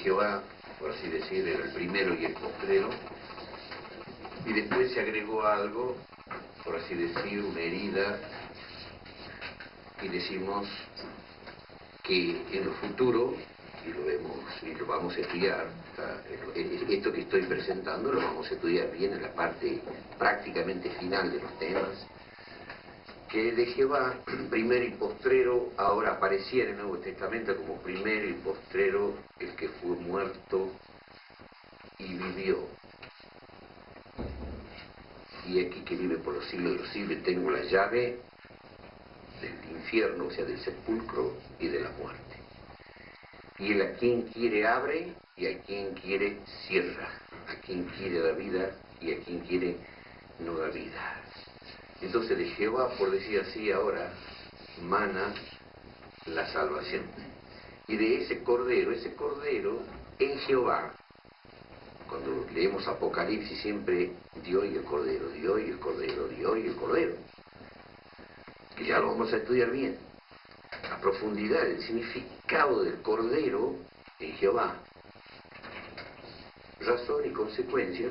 Jehová, por así decir, era el primero y el postrero, y después se agregó algo, por así decir, una herida, y decimos que en lo futuro, y lo vemos y lo vamos a estudiar, esto que estoy presentando lo vamos a estudiar bien en la parte prácticamente final de los temas, que de Jehová, primero y postrero, ahora aparecía en el Nuevo Testamento como primero y postrero el que fue muerto y vivió. Y aquí que vive por los siglos de los siglos, tengo la llave del infierno, o sea, del sepulcro y de la muerte. Y él a quien quiere abre y a quien quiere cierra, a quien quiere da vida y a quien quiere no da vida. Entonces de Jehová, por decir así ahora, mana la salvación. Y de ese cordero en Jehová, cuando leemos Apocalipsis siempre Dios y el cordero, Dios y el cordero, Dios y el cordero. Que ya lo vamos a estudiar bien, a profundidad, el significado del cordero en Jehová. Razón y consecuencia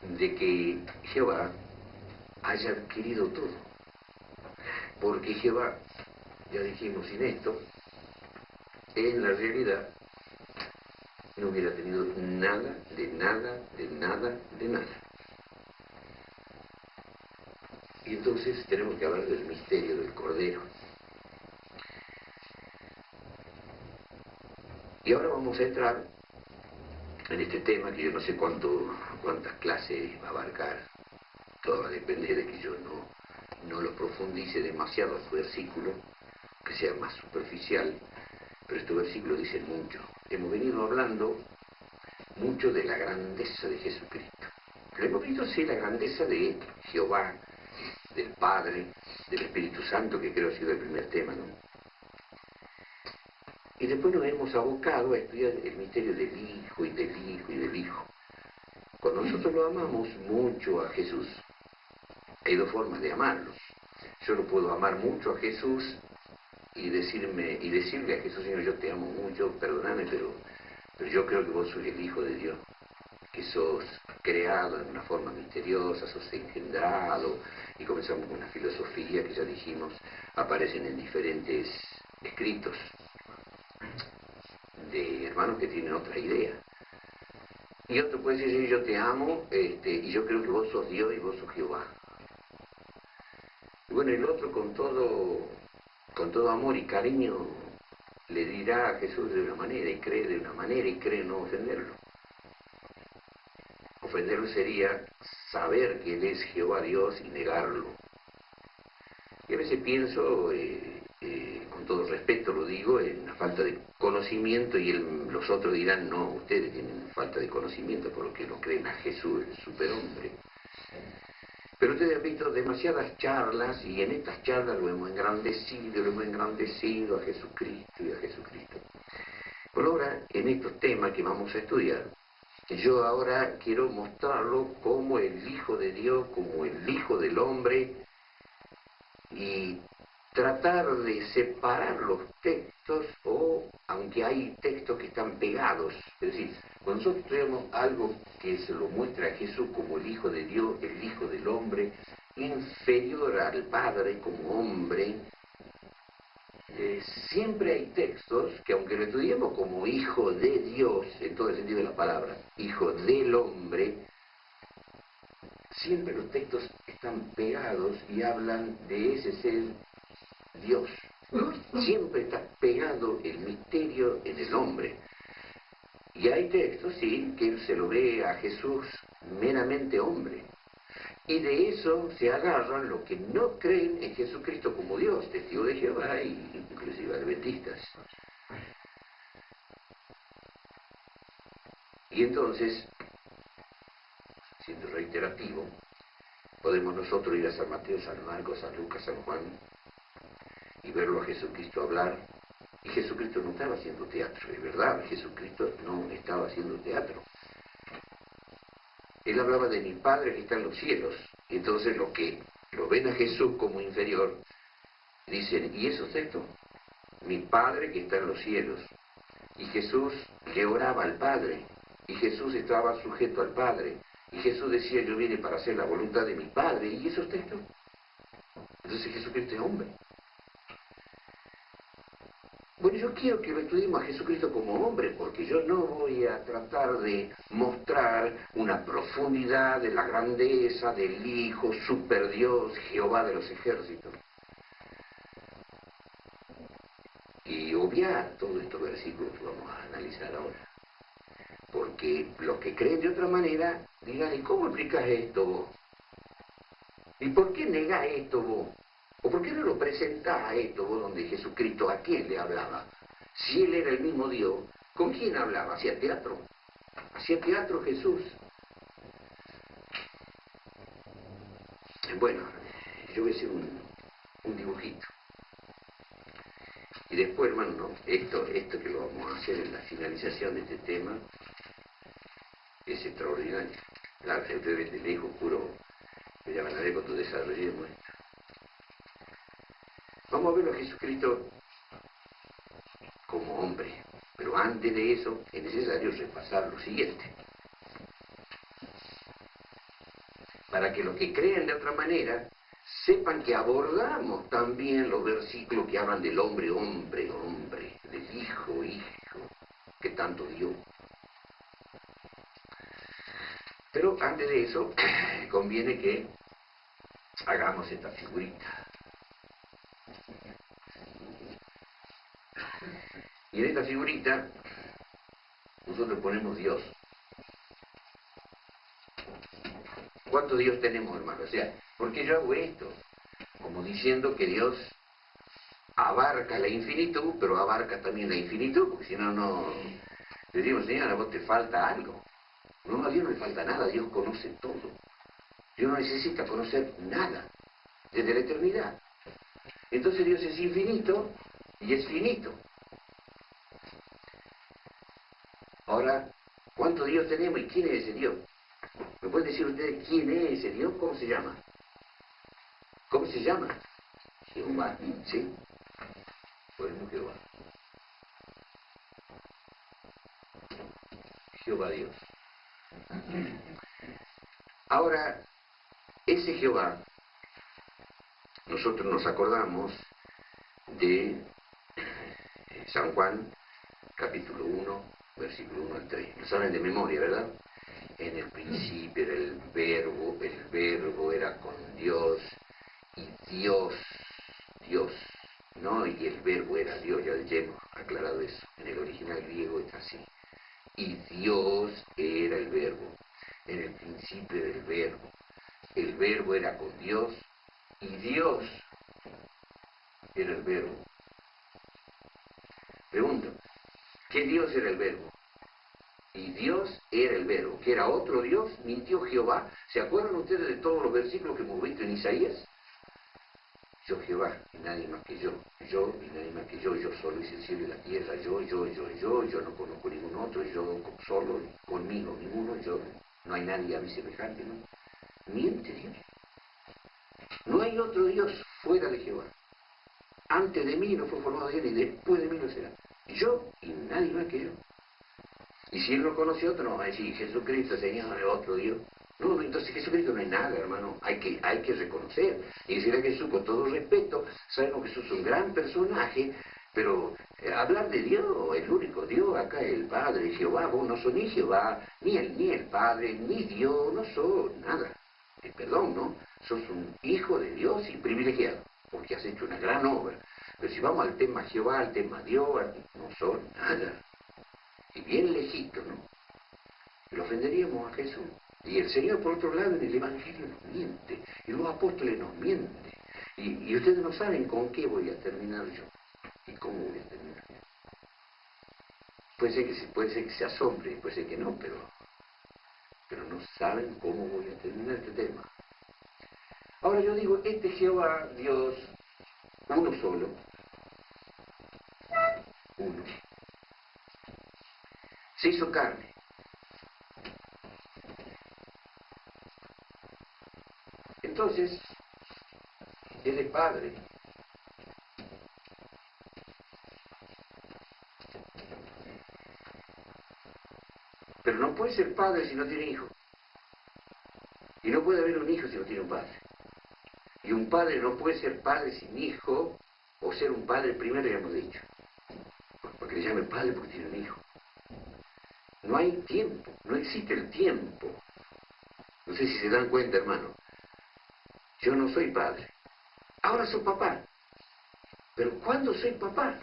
de que Jehová haya adquirido todo. Porque Jehová, ya dijimos sin esto, en la realidad no hubiera tenido nada, de nada, de nada, de nada. Y entonces tenemos que hablar del misterio del Cordero. Y ahora vamos a entrar en este tema que yo no sé cuántas clases va a abarcar. Todo va a depender de que yo no lo profundice demasiado a su versículo, que sea más superficial, pero estos versículos dicen mucho. Hemos venido hablando mucho de la grandeza de Jesucristo. Pero hemos visto sí la grandeza de Jehová, del Padre, del Espíritu Santo, que creo ha sido el primer tema, ¿no? Y después nos hemos abocado a estudiar el misterio del Hijo, y del Hijo, y del Hijo. Cuando nosotros lo amamos mucho a Jesús, hay dos formas de amarlo. Yo no puedo amar mucho a Jesús y decirle a Jesús, Señor, yo te amo mucho, perdóname, pero yo creo que vos sos el Hijo de Dios, que sos creado en una forma misteriosa, sos engendrado, y comenzamos con una filosofía que ya dijimos, aparecen en diferentes escritos de hermanos que tienen otra idea. Y otro puede decir, yo te amo, y yo creo que vos sos Dios y vos sos Jehová. Y bueno, el otro con todo amor y cariño le dirá a Jesús de una manera y cree de una manera y cree no ofenderlo. Ofenderlo sería saber que Él es Jehová Dios y negarlo. Y a veces pienso, con todo respeto lo digo, en la falta de conocimiento y los otros dirán, no, ustedes tienen falta de conocimiento por lo que no creen a Jesús, el superhombre. Pero ustedes han visto demasiadas charlas y en estas charlas lo hemos engrandecido a Jesucristo y a Jesucristo. Por ahora, en estos temas que vamos a estudiar, yo ahora quiero mostrarlo como el Hijo de Dios, como el Hijo del hombre, y tratar de separar los textos, o aunque hay textos que están pegados, es decir, cuando nosotros tenemos algo que se lo muestra a Jesús como el Hijo de Dios, el Hijo del hombre, inferior al Padre como hombre, siempre hay textos que aunque lo estudiemos como Hijo de Dios, en todo el sentido de la palabra, Hijo del hombre, siempre los textos están pegados y hablan de ese ser Dios. Siempre está pegado el misterio en el hombre. Y hay textos, sí, que se lo ve a Jesús meramente hombre. Y de eso se agarran los que no creen en Jesucristo como Dios, testigo de Jehová y inclusive adventistas. Y entonces, siendo reiterativo, podemos nosotros ir a San Mateo, San Marcos, San Lucas, San Juan y verlo a Jesucristo hablar. Y Jesucristo no estaba haciendo teatro, es verdad, Jesucristo no estaba haciendo teatro. Él hablaba de mi Padre que está en los cielos. Y entonces los que lo ven a Jesús como inferior, dicen, ¿y eso es esto? Mi Padre que está en los cielos. Y Jesús le oraba al Padre, y Jesús estaba sujeto al Padre, y Jesús decía, yo vine para hacer la voluntad de mi Padre, y eso está escrito. Entonces Jesucristo es hombre. Bueno, yo quiero que lo estudiemos a Jesucristo como hombre, porque yo no voy a tratar de mostrar una profundidad de la grandeza del Hijo, Superdios, Jehová de los ejércitos. Y obviar todos estos versículos que vamos a analizar ahora. Porque los que creen de otra manera dirán, ¿y cómo explicas esto vos? ¿Y por qué negás esto vos? ¿O por qué no lo presentás a esto vos donde Jesucristo a quién le hablaba? Si él era el mismo Dios, ¿con quién hablaba? ¿Hacía teatro? ¿Hacía teatro Jesús? Bueno, yo voy a hacer un dibujito. Y después, hermano, ¿no? Esto que lo vamos a hacer en la finalización de este tema es extraordinario. Claro, si ustedes le dijo, juro, que ya van a ver cuando desarrollemos esto. Vamos a verlo a Jesucristo como hombre. Pero antes de eso es necesario repasar lo siguiente. Para que los que creen de otra manera sepan que abordamos también los versículos que hablan del hombre, hombre, hombre, del hijo, hijo, que tanto dio. Pero antes de eso, conviene que hagamos esta figurita. Y en esta figurita, nosotros ponemos Dios. ¿Cuántos Dios tenemos, hermano? O sea, ¿por qué yo hago esto? Como diciendo que Dios abarca la infinitud, pero abarca también la infinitud, porque si no, no... Le digo, Señor, a vos te falta algo. No, a Dios no le falta nada, Dios conoce todo. Dios no necesita conocer nada, desde la eternidad. Entonces Dios es infinito y es finito. Ahora, ¿cuánto Dios tenemos y quién es ese Dios? ¿Me pueden decir ustedes quién es ese Dios? ¿Cómo se llama? ¿Cómo se llama? Jehová, ¿sí? Ponemos Jehová. Jehová Dios. Ahora, ese Jehová, nosotros nos acordamos de San Juan, capítulo 1, versículo 1 al 3. Lo saben de memoria, ¿verdad? En el principio era el verbo era con Dios, y Dios, ¿no? Y el verbo era Dios, ya hemos aclarado eso. En el original griego está así. Y Dios era el verbo. En el principio era el verbo era con Dios, y Dios era el verbo. Pregunto, ¿qué Dios era el verbo? Y Dios era el verbo, que era otro Dios, mintió Jehová. ¿Se acuerdan ustedes de todos los versículos que hemos visto en Isaías? Yo Jehová, y nadie más que yo y nadie más que yo solo hice el cielo y la tierra, yo no conozco ningún otro, yo solo, conmigo, ninguno, yo, no hay nadie a mí semejante, ¿no? Miente Dios. No hay otro Dios fuera de Jehová. Antes de mí no fue formado Dios, ni después de mí no será. Yo y nadie más que yo. Y si él no conoce otro, no va a decir, Jesucristo, Señor, es otro Dios. No, entonces Jesucristo no es nada, hermano. Hay que reconocer. Y decirle a Jesús, con todo respeto, sabemos que Jesús es un gran personaje, pero hablar de Dios, el único Dios, acá es el Padre, Jehová, vos no sos ni Jehová, ni el Padre, ni Dios, no sos nada. Perdón, ¿no? Sos un hijo de Dios y privilegiado, porque has hecho una gran obra. Pero si vamos al tema Jehová, al tema Dios, no son nada. Y bien legítimo, ¿no? Lo ofenderíamos a Jesús. Y el Señor, por otro lado, en el Evangelio nos miente. Y los apóstoles nos mienten. Y ustedes no saben con qué voy a terminar yo. Y cómo voy a terminar yo. Puede ser que se asombre, puede ser que no, pero no saben cómo voy a terminar este tema. Ahora yo digo, este Jehová, Dios, uno solo, uno, se hizo carne. Entonces, Él es Padre. Pero no puede ser padre si no tiene hijo. Y no puede haber un hijo si no tiene un padre. Y un padre no puede ser padre sin hijo, o ser un padre primero, ya hemos dicho. Porque le llaman padre porque tiene un hijo. No hay tiempo, no existe el tiempo. No sé si se dan cuenta, hermano. Yo no soy padre. Ahora soy papá. Pero ¿cuándo soy papá?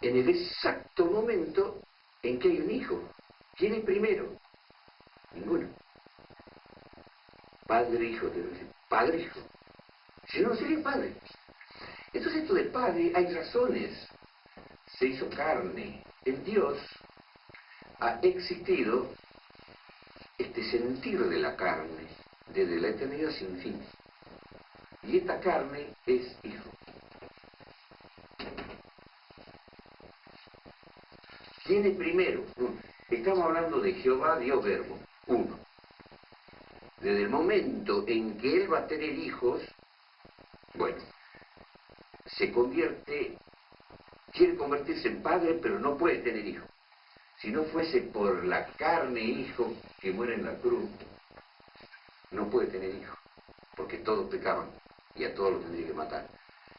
En el exacto momento en que hay un hijo. ¿Quién es primero? Ninguno. Padre, hijo, debe decir. Padre, hijo. Si no, no sería padre. Entonces esto de padre, hay razones. Se hizo carne. El Dios ha existido este sentir de la carne desde la eternidad sin fin. Y esta carne es hijo. ¿Quién es primero? Estamos hablando de Jehová, Dios Verbo. Uno. Desde el momento en que Él va a tener hijos, bueno, quiere convertirse en padre, pero no puede tener hijos. Si no fuese por la carne hijo que muere en la cruz, no puede tener hijos, porque todos pecaban y a todos los tendría que matar.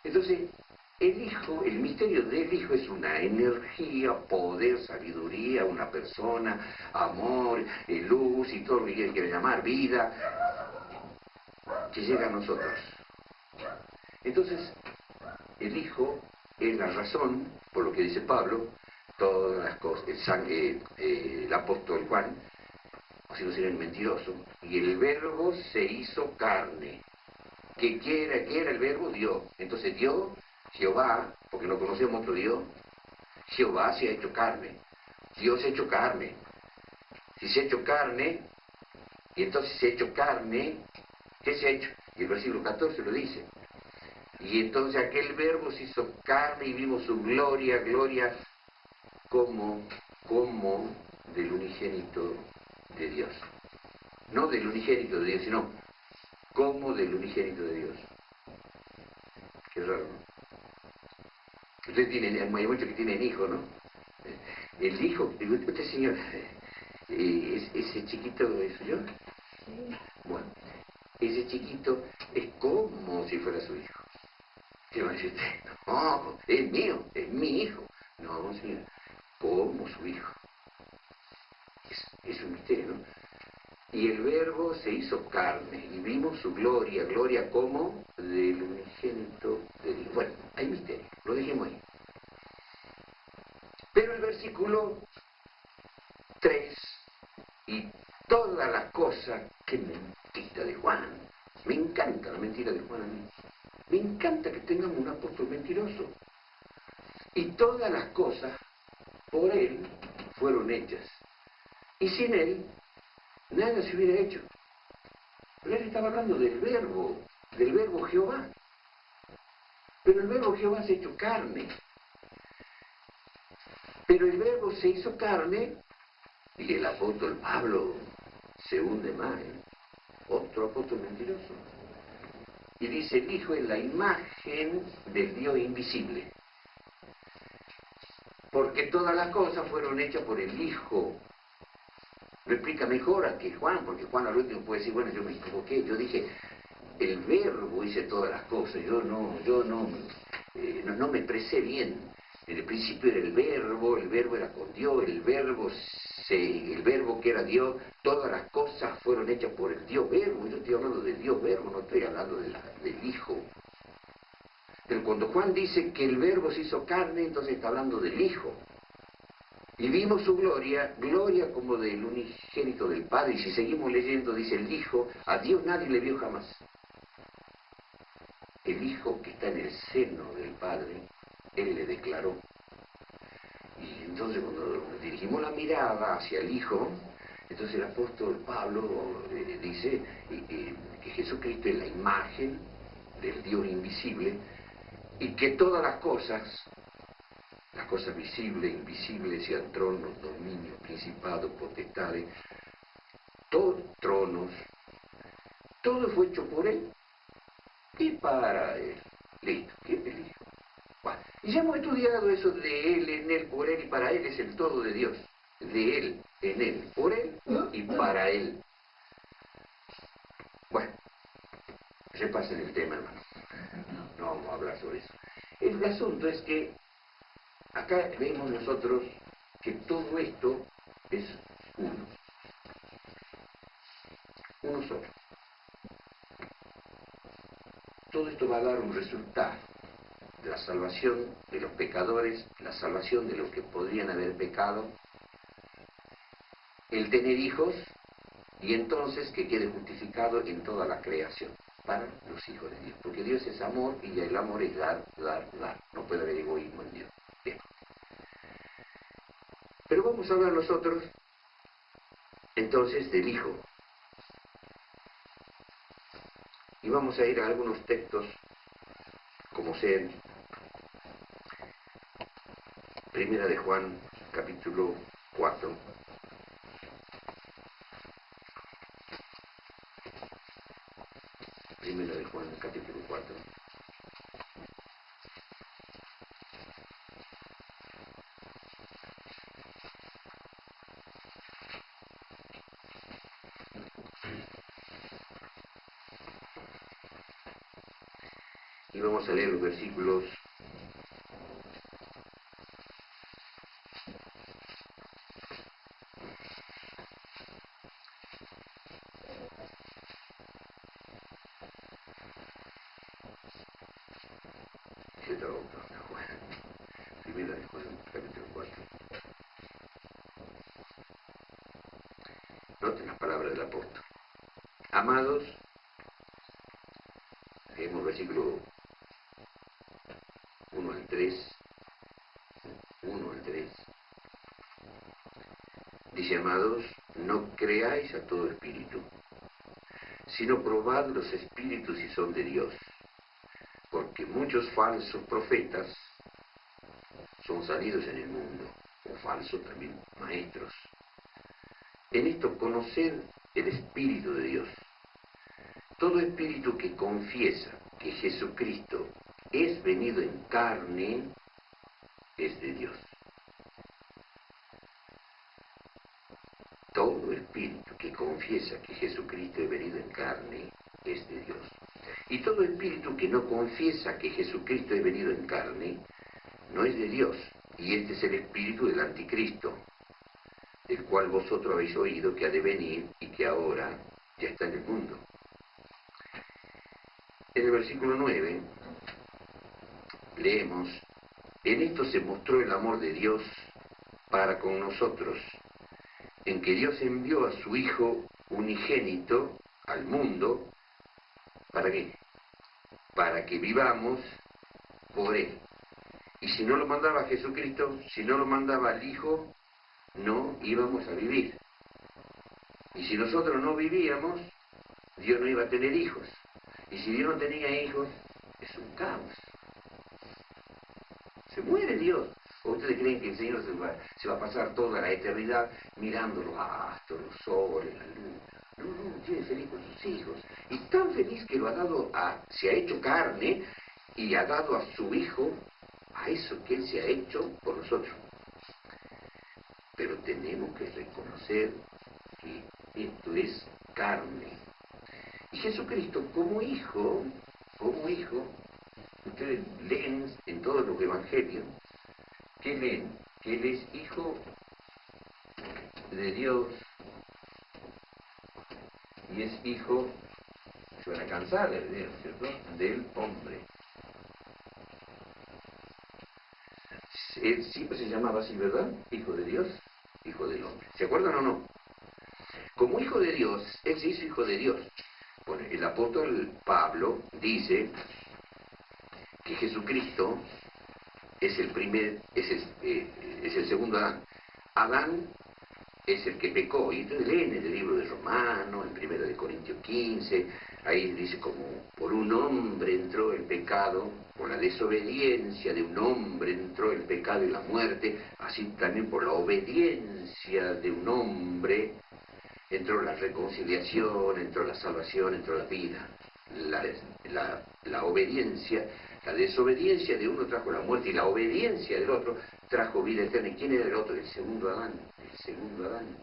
Entonces, el hijo, el misterio del hijo es una energía, poder, sabiduría, una persona, amor, luz y todo lo que quiere llamar, vida, que llega a nosotros. Entonces, el hijo es la razón, por lo que dice Pablo, todas las cosas, el apóstol Juan, o si no sería el mentiroso, y el verbo se hizo carne. ¿Qué era el verbo? Dios. Entonces Dios, Jehová, porque no conocemos otro Dios, Jehová se ha hecho carne. Dios se ha hecho carne. Si se ha hecho carne, y entonces se ha hecho carne, ¿qué se ha hecho? Y el versículo 14 lo dice. Y entonces aquel verbo se hizo carne y vimos su gloria, gloria como del unigénito de Dios. No del unigénito de Dios, sino como del unigénito de Dios. Qué raro, ¿no? Ustedes tienen, hay muchos que tienen hijos, ¿no? El hijo, usted señor, ese chiquito es yo. Bueno, ese chiquito es como si fuera su hijo. ¿Qué va a decir usted? No, es mío, es mi hijo. No, señor, como su hijo. Es un misterio, ¿no? Y el verbo se hizo carne, y vimos su gloria, gloria como del unigénito de Dios. Bueno, hay misterio, lo dejemos ahí. Pero el versículo 3, y todas las cosas, qué mentira de Juan. Me encanta la mentira de Juan a mí. Me encanta que tengamos un apóstol mentiroso. Y todas las cosas por él fueron hechas. Y sin él, nada se hubiera hecho. Pero él estaba hablando del verbo Jehová. Pero el verbo Jehová se ha hecho carne. Pero el verbo se hizo carne y el apóstol Pablo se hunde más. Otro apóstol mentiroso. Y dice, el Hijo es la imagen del Dios invisible. Porque todas las cosas fueron hechas por el Hijo. Lo explica mejor aquí Juan, porque Juan al último puede decir, bueno, yo me equivoqué. Yo dije, el verbo hice todas las cosas. Yo no me expresé bien. En el principio era el verbo era con Dios, el verbo que era Dios, todas las cosas fueron hechas por el Dios verbo. Yo estoy hablando del Dios verbo, no estoy hablando del Hijo. Pero cuando Juan dice que el verbo se hizo carne, entonces está hablando del Hijo. Y vimos su gloria, gloria como del unigénito del Padre. Y si seguimos leyendo, dice el Hijo, a Dios nadie le vio jamás. El Hijo que está en el seno del Padre, Él le declaró. Y entonces cuando dirigimos la mirada hacia el Hijo, entonces el apóstol Pablo dice que Jesucristo es la imagen del Dios invisible y que todas las cosas visibles, invisibles, sean tronos, dominios, principados, potestades, todos tronos, todo fue hecho por Él y para Él. Listo, ¿quién es el Hijo? Bueno, y ya hemos estudiado eso de Él, en Él, por Él y para Él es el todo de Dios. de Él, en Él, por Él y para Él. Bueno, repasen el tema, hermano. No vamos a hablar sobre eso. El asunto es que acá vemos nosotros que todo esto es uno solo. Todo esto va a dar un resultado de la salvación de los pecadores, la salvación de los que podrían haber pecado, el tener hijos y entonces que quede justificado en toda la creación para los hijos de Dios. Porque Dios es amor y el amor es dar, dar, dar. No puede haber egoísmo en Dios. Bien. Pero vamos a hablar nosotros entonces del Hijo. Y vamos a ir a algunos textos, como sea Primera de Juan, capítulo 4. Primera de Juan, capítulo 4. Y vamos a leer los versículos 1 capítulo 4. Noten las palabras del apóstol. Amados, leemos versículo 1 al 3. 1 al 3. Dice, amados, no creáis a todo espíritu, sino probad los espíritus si son de Dios, porque muchos falsos profetas son salidos en el mundo, o falsos también maestros. En esto conoced el Espíritu de Dios. Todo espíritu que confiesa que Jesucristo es venido en carne es de Dios. Todo espíritu que confiesa que Jesucristo es venido en carne es de Dios. Y todo espíritu que no confiesa que Jesucristo es venido en carne no es de Dios. Y este es el espíritu del anticristo, del cual vosotros habéis oído que ha de venir y que ahora ya está en el mundo. En el versículo 9 leemos, en esto se mostró el amor de Dios para con nosotros, en que Dios envió a su Hijo unigénito al mundo, ¿para qué? Para que vivamos por Él. Y si no lo mandaba Jesucristo, si no lo mandaba al Hijo, no íbamos a vivir. Y si nosotros no vivíamos, Dios no iba a tener hijos. Y si Dios no tenía hijos, es un caos. Se muere Dios. ¿O ustedes creen que el Señor se va a pasar toda la eternidad mirando los astros, los soles, la luna? No, Dios es feliz con sus hijos. Y tan feliz que lo ha dado se ha hecho carne y ha dado a su Hijo a eso que Él se ha hecho por nosotros. Pero tenemos que reconocer que esto es carne. Y Jesucristo como hijo, ustedes leen en todos los evangelios, ¿qué leen? Que Él es hijo de Dios y es hijo, se van a cansar de leer, ¿cierto?, del hombre. Él siempre se llamaba así, ¿verdad? Hijo de Dios, hijo del hombre. ¿Se acuerdan o no? Como hijo de Dios, Él se hizo hijo de Dios. Bueno, el apóstol Pablo dice que Jesucristo es el segundo Adán. Adán es el que pecó. Y ustedes leen en el libro de Romanos, en 1 de Corintios 15, ahí dice como por un hombre entró el pecado, por la desobediencia de un hombre entró el pecado y la muerte, así también por la obediencia de un hombre entró la reconciliación, entró la salvación, entró la vida. La obediencia, la desobediencia de uno trajo la muerte y la obediencia del otro trajo vida eterna. ¿Y quién era el otro? El segundo Adán, el segundo Adán.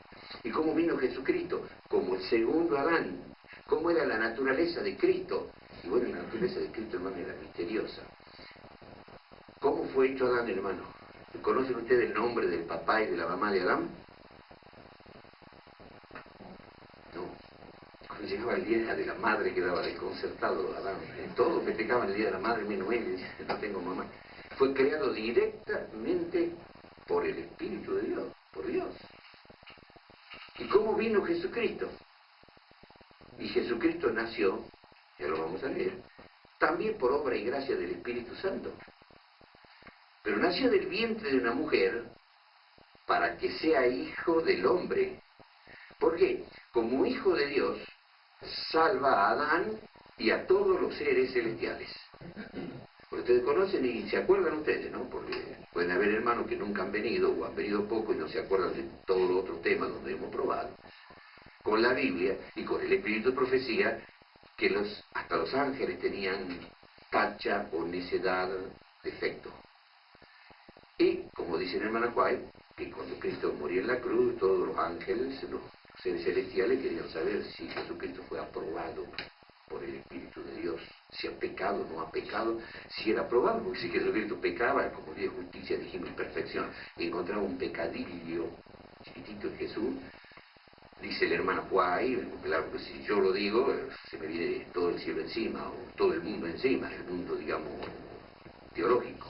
¿Y cómo vino Jesucristo? Como el segundo Adán. ¿Cómo era la naturaleza de Cristo? Y bueno, la naturaleza de Cristo, hermano, era misteriosa. ¿Cómo fue hecho Adán, hermano? ¿Conocen ustedes el nombre del papá y de la mamá de Adán? No. Cuando llegaba el día de la madre quedaba desconcertado Adán. Todos festejaban el día de la madre, menos él, decía, no tengo mamá. Fue creado directamente por el Espíritu de Dios, por Dios. ¿Y cómo vino Jesucristo? Y Jesucristo nació, ya lo vamos a leer, también por obra y gracia del Espíritu Santo. Pero nació del vientre de una mujer para que sea hijo del hombre. ¿Por qué? Como hijo de Dios, salva a Adán y a todos los seres celestiales. Porque ustedes conocen y se acuerdan ustedes, ¿no? Porque pueden haber hermanos que nunca han venido o han venido poco y no se acuerdan de todos los otros temas donde hemos probado. Con la Biblia y con el Espíritu de Profecía, que hasta los ángeles tenían tacha o necedad, defecto. Y, como dice el hermano White, que cuando Cristo murió en la cruz, todos los ángeles, los seres celestiales, querían saber si Jesucristo fue aprobado por el Espíritu de Dios, si ha pecado o no ha pecado, si era aprobado, porque si Jesucristo pecaba, como Dios justicia, dijimos perfección, y encontraba un pecadillo chiquitito en Jesús. Dice el hermano White, claro que si yo lo digo, se me viene todo el cielo encima, o todo el mundo encima, el mundo, digamos, teológico.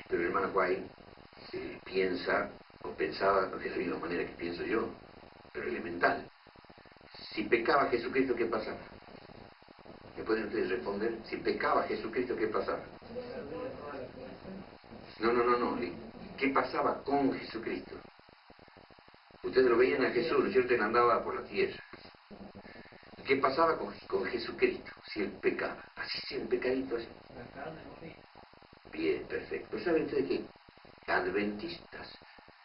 Pero el hermano White piensa, o pensaba de la misma manera que pienso yo, pero elemental. Si pecaba Jesucristo, ¿qué pasaba? ¿Me pueden ustedes responder? Si pecaba Jesucristo, ¿qué pasaba? No. ¿Qué pasaba con Jesucristo? Ustedes lo veían a Jesús, ¿no es cierto? Él andaba por la tierra. ¿Qué pasaba con Jesucristo si él pecaba? Así sea un pecadito así. Bien, perfecto. ¿Saben ustedes qué? Adventistas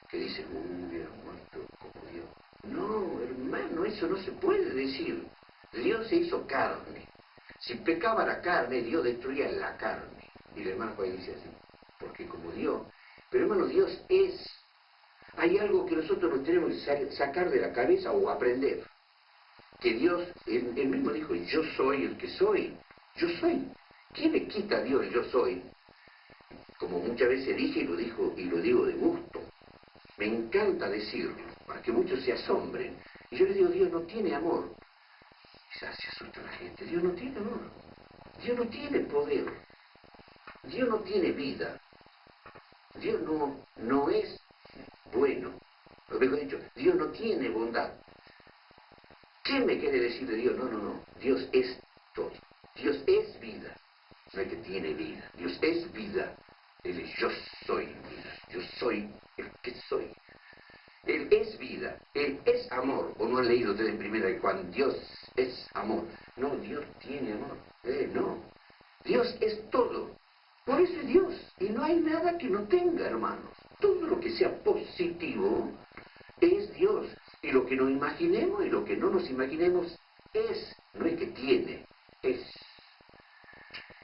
que dicen, hubiera muerto como Dios. No, hermano, eso no se puede decir. Dios se hizo carne. Si pecaba la carne, Dios destruía la carne. Y el hermano Juan dice así, porque como Dios, pero hermano, Dios es. Hay algo que nosotros nos tenemos que sacar de la cabeza o aprender. Que Dios, él mismo dijo, yo soy el que soy. Yo soy. ¿Quién le quita a Dios el yo soy? Como muchas veces dije y lo digo de gusto. Me encanta decirlo, para que muchos se asombren. Y yo les digo, Dios no tiene amor. Quizás se asusta la gente. Dios no tiene amor. Dios no tiene poder. Dios no tiene vida. Dios no es bueno. Lo mejor dicho, Dios no tiene bondad. ¿Qué me quiere decir de Dios? No. Dios es todo. Dios es vida. No es que tiene vida. Dios es vida. Él es yo soy vida. Yo soy el que soy. Él es vida. Él es amor. ¿O no han leído ustedes en primera de Juan? Dios es amor. No, Dios tiene amor. No. Dios es todo. Por eso es Dios. Y no hay nada que no tenga, hermanos. Todo lo que sea positivo es Dios. Y lo que nos imaginemos y lo que no nos imaginemos es. No es que tiene, es.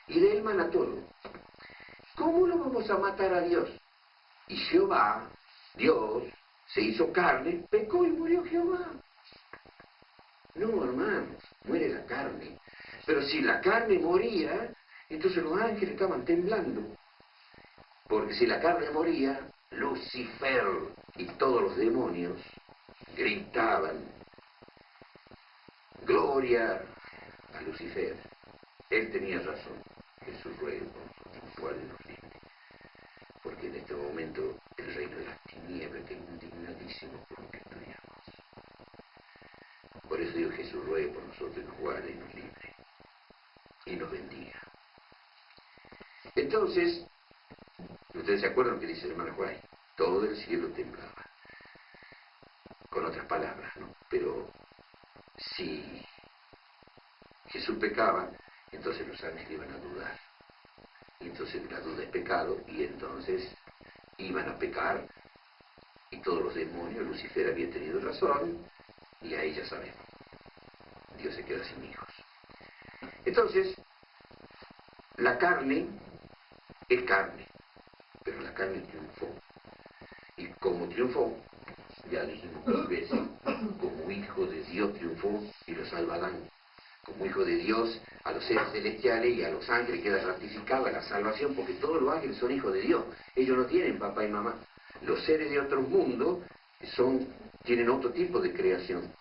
Y de él mana todo. ¿Cómo lo vamos a matar a Dios? Y Jehová, Dios, se hizo carne, pecó y murió Jehová. No, hermanos, muere la carne. Pero si la carne moría, entonces los ángeles estaban temblando. Porque si la carne moría, Lucifer y todos los demonios gritaban, gloria a Lucifer. Él tenía razón. Jesús ruega por nosotros, guárdenos libre. Porque en este momento el reino de las tinieblas está indignadísimo por lo que estudiamos. Por eso Dios Jesús ruega por nosotros y nos guarde y nos libre. Y nos bendiga. Entonces, ustedes se acuerdan lo que dice el hermano Juan, todo el cielo temblaba. Con otras palabras, ¿no? Pero si Jesús pecaba, entonces los ángeles iban a dudar. Y entonces la duda es pecado, y entonces iban a pecar, y todos los demonios, Lucifer había tenido razón, y ahí ya sabemos, Dios se queda sin hijos. Entonces, la carne es carne, pero pero la carne triunfó. Y como triunfó, ya dijimos 2 veces, como hijo de Dios triunfó y lo salva Adán. Como hijo de Dios, a los seres celestiales y a los ángeles queda ratificada la salvación, porque todos los ángeles son hijos de Dios. Ellos no tienen papá y mamá. Los seres de otros mundos tienen otro tipo de creación.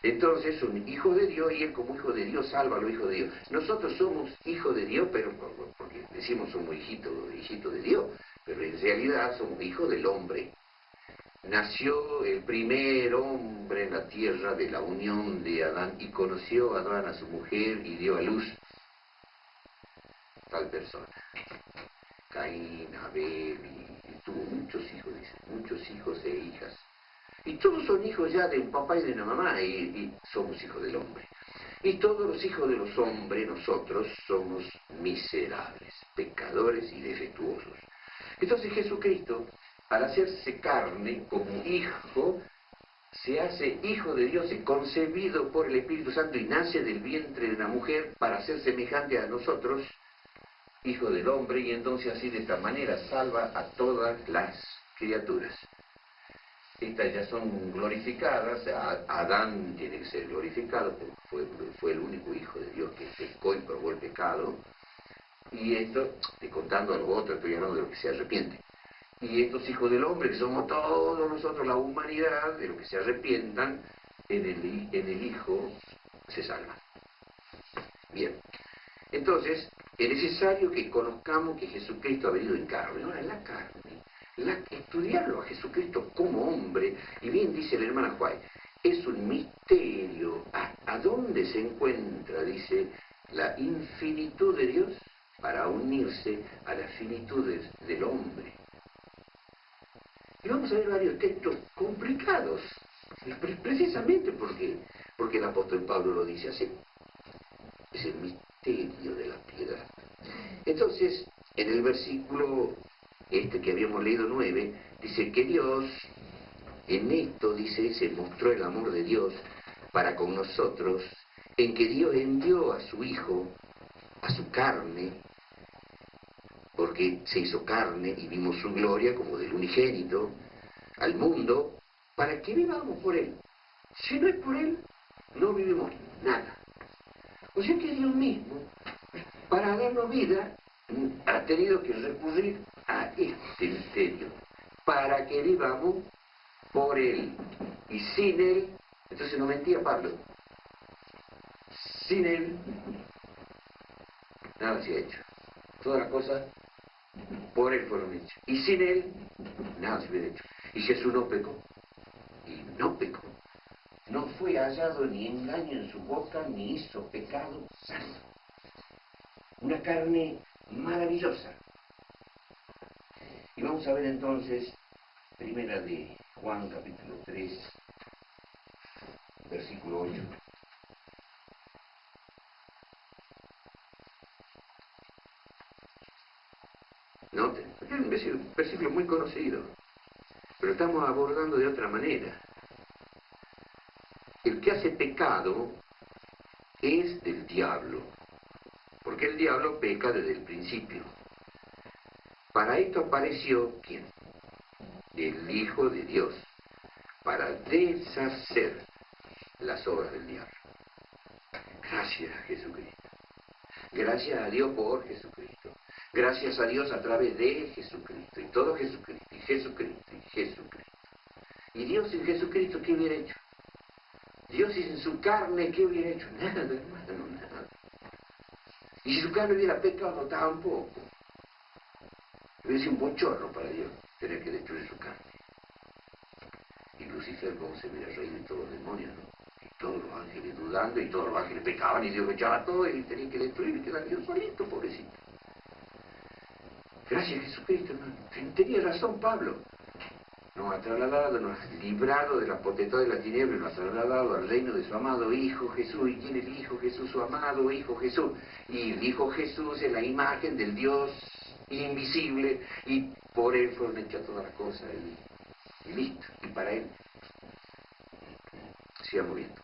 Entonces son hijos de Dios y él como hijo de Dios salva a los hijos de Dios. Nosotros somos hijos de Dios, pero porque decimos somos hijitos de Dios, pero en realidad somos hijos del hombre. Nació el primer hombre en la tierra de la unión de Adán y conoció a Adán a su mujer y dio a luz tal persona. Caín, Abel, y tuvo muchos hijos, dice, muchos hijos e hijas. Y todos son hijos ya de un papá y de una mamá, y somos hijos del hombre. Y todos los hijos de los hombres, nosotros, somos miserables, pecadores y defectuosos. Entonces Jesucristo, al hacerse carne como hijo, se hace hijo de Dios, es concebido por el Espíritu Santo y nace del vientre de una mujer para ser semejante a nosotros, hijo del hombre, y entonces así de esta manera salva a todas las criaturas. Estas ya son glorificadas. Adán tiene que ser glorificado porque fue el único hijo de Dios que pecó y probó el pecado. Y esto, contando a los otros, estoy hablando de los que se arrepienten. Y estos hijos del hombre, que somos todos nosotros, la humanidad, de los que se arrepientan, en el Hijo se salvan. Bien, entonces, es necesario que conozcamos que Jesucristo ha venido en carne. Ahora, la carne, estudiarlo a Jesucristo como hombre, y bien dice la hermana White, es un misterio. ¿A dónde se encuentra, dice, la infinitud de Dios para unirse a las finitudes del hombre? Y vamos a ver varios textos complicados, precisamente porque el apóstol Pablo lo dice así. Es el misterio de la piedad. Entonces, en el versículo que habíamos leído 9, dice que Dios, en esto, dice, se mostró el amor de Dios para con nosotros, en que Dios envió a su Hijo, a su carne, porque se hizo carne y vimos su gloria como del unigénito, al mundo, para que vivamos por Él. Si no es por Él, no vivimos nada. O sea que Dios mismo, para darnos vida, ha tenido que recurrir a este misterio, para que vivamos por Él. Y sin Él, entonces no mentía Pablo, sin Él, nada se ha hecho. Todas las cosas por Él fueron hechas. Y sin Él, nada se hubiera hecho. Y Jesús no pecó. Y no pecó. No fue hallado ni engaño en su boca, ni hizo pecado santo. Una carne maravillosa. Y vamos a ver entonces, primera de Juan, capítulo 3, versículo 8. Noten, es un versículo muy conocido, pero estamos abordando de otra manera. El que hace pecado es del diablo, porque el diablo peca desde el principio. Para esto apareció, ¿quién? El Hijo de Dios, para deshacer las obras del diablo. Gracias a Jesucristo. Gracias a Dios por Jesucristo. Gracias a Dios a través de Jesucristo. Y todo Jesucristo, y Jesucristo, y Jesucristo. ¿Y Dios sin Jesucristo qué hubiera hecho? Dios sin su carne, ¿qué hubiera hecho? Nada, hermano, nada. Y si su carne hubiera pecado, tampoco. Hubiera sido un bochorno para Dios tener que destruir su carne. Y Lucifer, como se hubiera reído de todos los demonios, ¿no? Y todos los ángeles dudando, y todos los ángeles pecaban, y Dios echaba todo, y tenía que destruir, y quedaba Dios solito, pobrecito. Gracias a Jesucristo, hermano. Tenía razón Pablo. Nos ha trasladado, nos ha librado de la potestad de la tiniebla, nos ha trasladado al reino de su amado Hijo Jesús. ¿Y quién es el Hijo Jesús? Su amado Hijo Jesús. Y el Hijo Jesús es la imagen del Dios invisible, y por Él fueron hechas todas las cosas, y listo, y para Él. Sigamos viendo.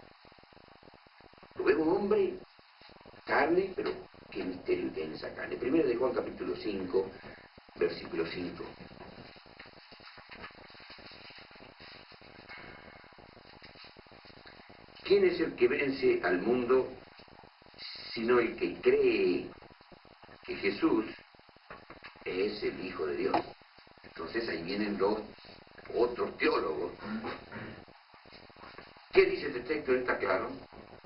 Lo vemos hombre, carne, pero qué misterio tiene esa carne. Primero de Juan capítulo 5, versículo 5. ¿Quién es el que vence al mundo sino el que cree que Jesús es el Hijo de Dios? Entonces ahí vienen los otros teólogos. ¿Qué dice este texto? Está claro.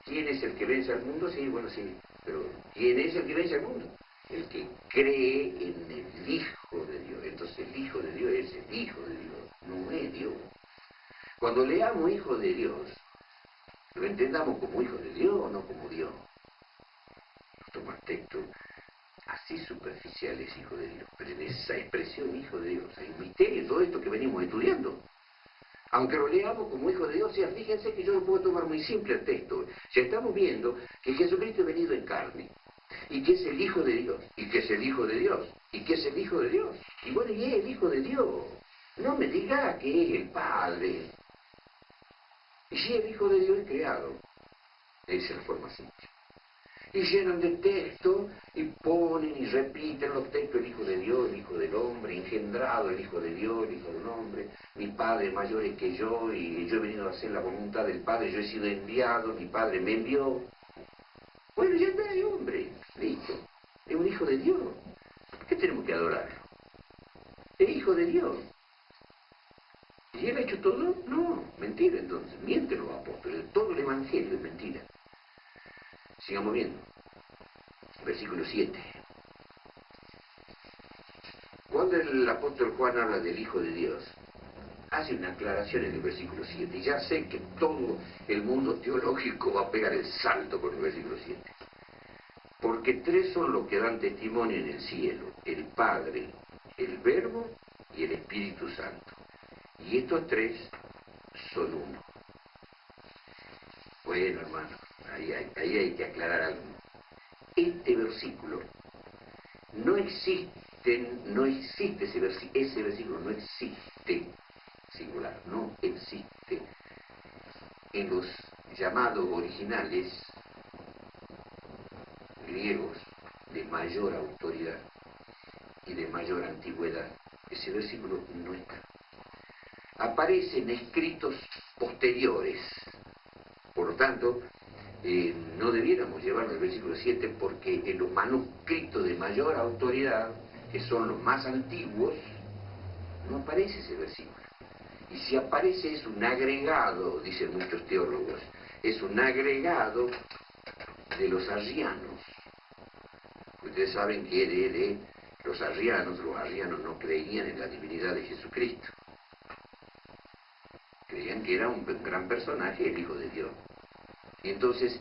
¿Quién es el que vence al mundo? Sí, bueno, sí. Pero ¿quién es el que vence al mundo? El que cree en el Hijo de Dios. Entonces el Hijo de Dios es el Hijo de Dios, no es Dios. Cuando leamos Hijo de Dios, lo entendamos como Hijo de Dios, no como Dios. Toma textos así superficiales, Hijo de Dios. Pero en esa expresión, Hijo de Dios, hay un misterio en todo esto que venimos estudiando. Aunque lo leamos como Hijo de Dios, o sea, fíjense que yo lo puedo tomar muy simple el texto. Ya estamos viendo que Jesucristo ha venido en carne, y que es el Hijo de Dios, y que es el Hijo de Dios, y que es el Hijo de Dios. Y bueno, y es el Hijo de Dios. No me diga que es el Padre. Y si el Hijo de Dios es creado, esa es la forma simple. Y llenan de texto y ponen y repiten los textos: el Hijo de Dios, el Hijo del Hombre, engendrado el Hijo de Dios, el Hijo del Hombre, mi Padre mayor es que yo, y yo he venido a hacer la voluntad del Padre, yo he sido enviado, mi Padre me envió. Bueno, ya está, el hombre, listo, es un Hijo de Dios. ¿Por qué tenemos que adorarlo? Es Hijo de Dios. ¿Y él ha hecho todo? No, mentira entonces, mienten los apóstoles, todo el Evangelio es mentira. Sigamos viendo. Versículo 7. Cuando el apóstol Juan habla del Hijo de Dios, hace una aclaración en el versículo 7. Y ya sé que todo el mundo teológico va a pegar el salto con el versículo 7. Porque tres son los que dan testimonio en el cielo: el Padre, el Verbo y el Espíritu Santo. Y estos tres son uno. Bueno, hermano, ahí hay que aclarar algo. Este versículo no existe ese versículo no existe, singular, no existe en los llamados originales griegos de mayor autoridad y de mayor antigüedad. Ese versículo no está. Aparecen escritos posteriores. Por lo tanto, no debiéramos llevarnos el versículo 7, porque en los manuscritos de mayor autoridad, que son los más antiguos, no aparece ese versículo. Y si aparece es un agregado, dicen muchos teólogos, es un agregado de los arrianos. Ustedes saben que de los arrianos no creían en la divinidad de Jesucristo. Creían que era un gran personaje, el Hijo de Dios. Y entonces,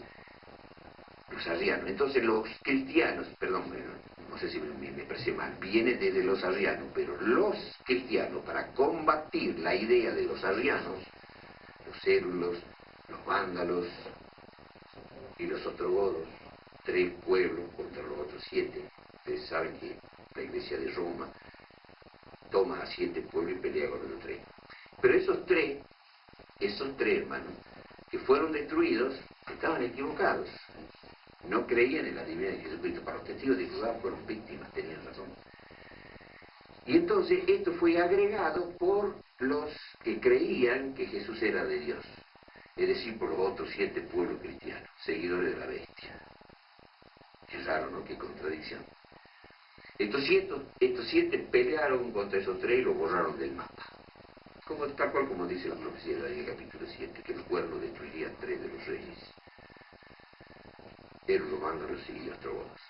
los arrianos, entonces los cristianos, perdón, no sé si me expresé mal, viene desde los arrianos, pero los cristianos, para combatir la idea de los arrianos, los érulos, los vándalos y los ostrogodos, tres pueblos contra los otros 7. Ustedes saben que la Iglesia de Roma toma a 7 pueblos y pelea con los 3. Pero esos tres, hermanos, que fueron destruidos, estaban equivocados. No creían en la divinidad de Jesucristo. Para los testigos de Jehová fueron víctimas, tenían razón. Y entonces esto fue agregado por los que creían que Jesús era de Dios. Es decir, por los otros 7 pueblos cristianos, seguidores de la bestia. Es raro, ¿no? Qué contradicción. Estos 7 pelearon contra esos 3 y los borraron del mapa. Tal cual como dice la profecía de Daniel capítulo 7, que el cuerno destruiría a 3 de los reyes. Los vándalos y los ostrogodos.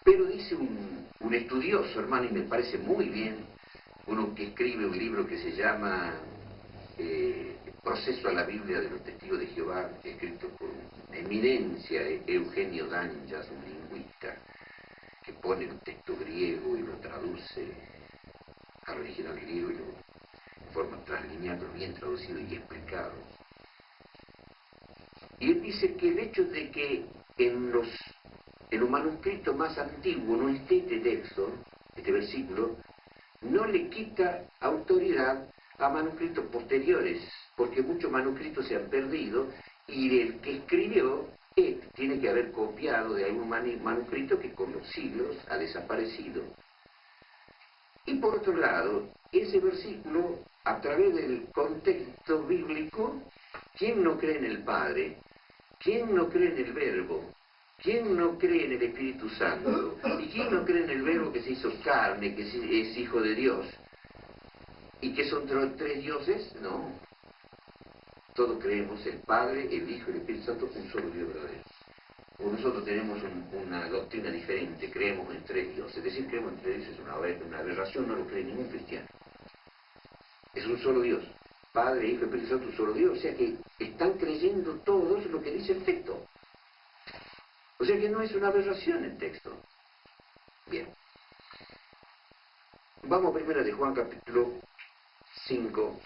Pero dice un estudioso, hermano, y me parece muy bien, uno que escribe un libro que se llama Proceso a la Biblia de los Testigos de Jehová, escrito por una eminencia, Eugenio Danjas, un lingüista, que pone un texto griego y lo traduce al original griego y lo en forma translineal, pero bien traducido y explicado. Y él dice que el hecho de que en los manuscritos más antiguos no esté este texto, este versículo, no le quita autoridad a manuscritos posteriores, porque muchos manuscritos se han perdido y el que escribió tiene que haber copiado de algún manuscrito que con los siglos ha desaparecido. Y por otro lado, ese versículo a través del contexto bíblico, ¿quién no cree en el Padre? ¿Quién no cree en el Verbo? ¿Quién no cree en el Espíritu Santo? ¿Y quién no cree en el Verbo que se hizo carne, que es Hijo de Dios? ¿Y que son tres dioses? No. Todos creemos el Padre, el Hijo y el Espíritu Santo, un solo Dios verdadero. O nosotros tenemos una doctrina diferente, creemos en tres dioses. Es decir, creemos en tres dioses es una aberración, no lo cree ningún cristiano. Es un solo Dios. Padre, Hijo y Espíritu Santo, un solo Dios. O sea que están creyendo todos lo que dice el texto. O sea que no es una aberración el texto. Bien. Vamos primero de Juan capítulo 5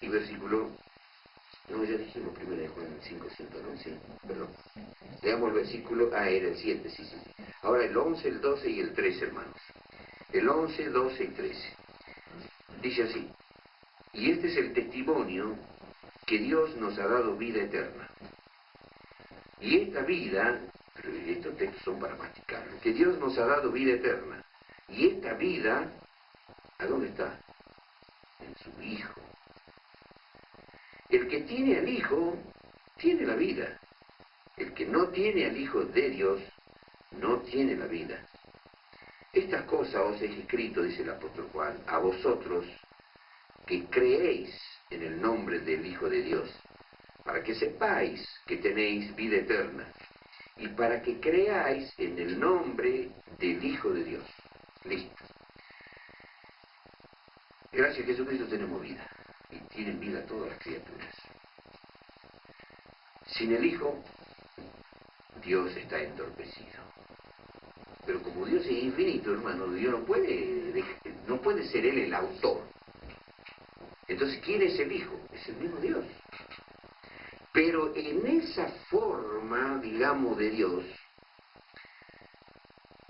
y versículo... No, ya dijimos primero de Juan 5, ¿no? Sí, perdón. Leamos el versículo... era el 7, sí. Ahora el 11, el 12 y el 13, hermanos. El 11, 12 y 13. Dice así: y este es el testimonio que Dios nos ha dado vida eterna. Y esta vida, estos textos son para masticarlo, que Dios nos ha dado vida eterna. Y esta vida, ¿a dónde está? En su Hijo. El que tiene al Hijo, tiene la vida. El que no tiene al Hijo de Dios, no tiene la vida. Estas cosas os he escrito, dice el apóstol Juan, a vosotros que creéis en el nombre del Hijo de Dios, para que sepáis que tenéis vida eterna, y para que creáis en el nombre del Hijo de Dios. Listo. Gracias a Jesucristo tenemos vida, y tienen vida todas las criaturas. Sin el Hijo, Dios está entorpecido. Pero como Dios es infinito, hermano, Dios no puede ser Él el autor. Entonces, ¿quién es el Hijo? Es el mismo Dios. Pero en esa forma, digamos, de Dios,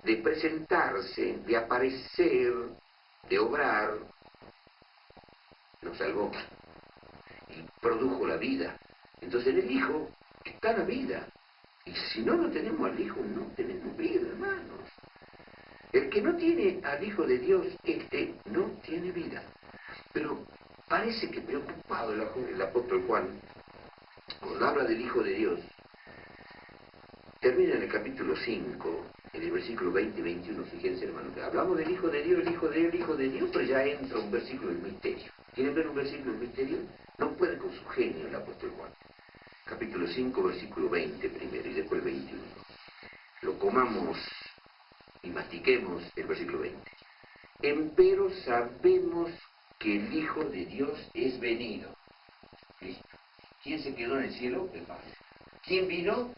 de presentarse, de aparecer, de obrar, nos salvó y produjo la vida. Entonces en el Hijo está la vida. Y si no tenemos al Hijo, no tenemos vida, hermanos. El que no tiene al Hijo de Dios, no tiene vida. Pero parece que preocupado el apóstol Juan, cuando habla del Hijo de Dios, termina en el capítulo 5, en el versículo 20 y 21, fíjense, hermano, que hablamos del Hijo de Dios, el Hijo de Dios, el Hijo de Dios, pero ya entra un versículo del misterio. ¿Quieren ver un versículo del misterio? No puede con su genio el apóstol Juan. Capítulo 5, versículo 20 primero y después el 21. Lo comamos y mastiquemos el versículo 20. Empero sabemos que el Hijo de Dios es venido. Listo. ¿Quién se quedó en el cielo? El Padre. ¿Quién vino?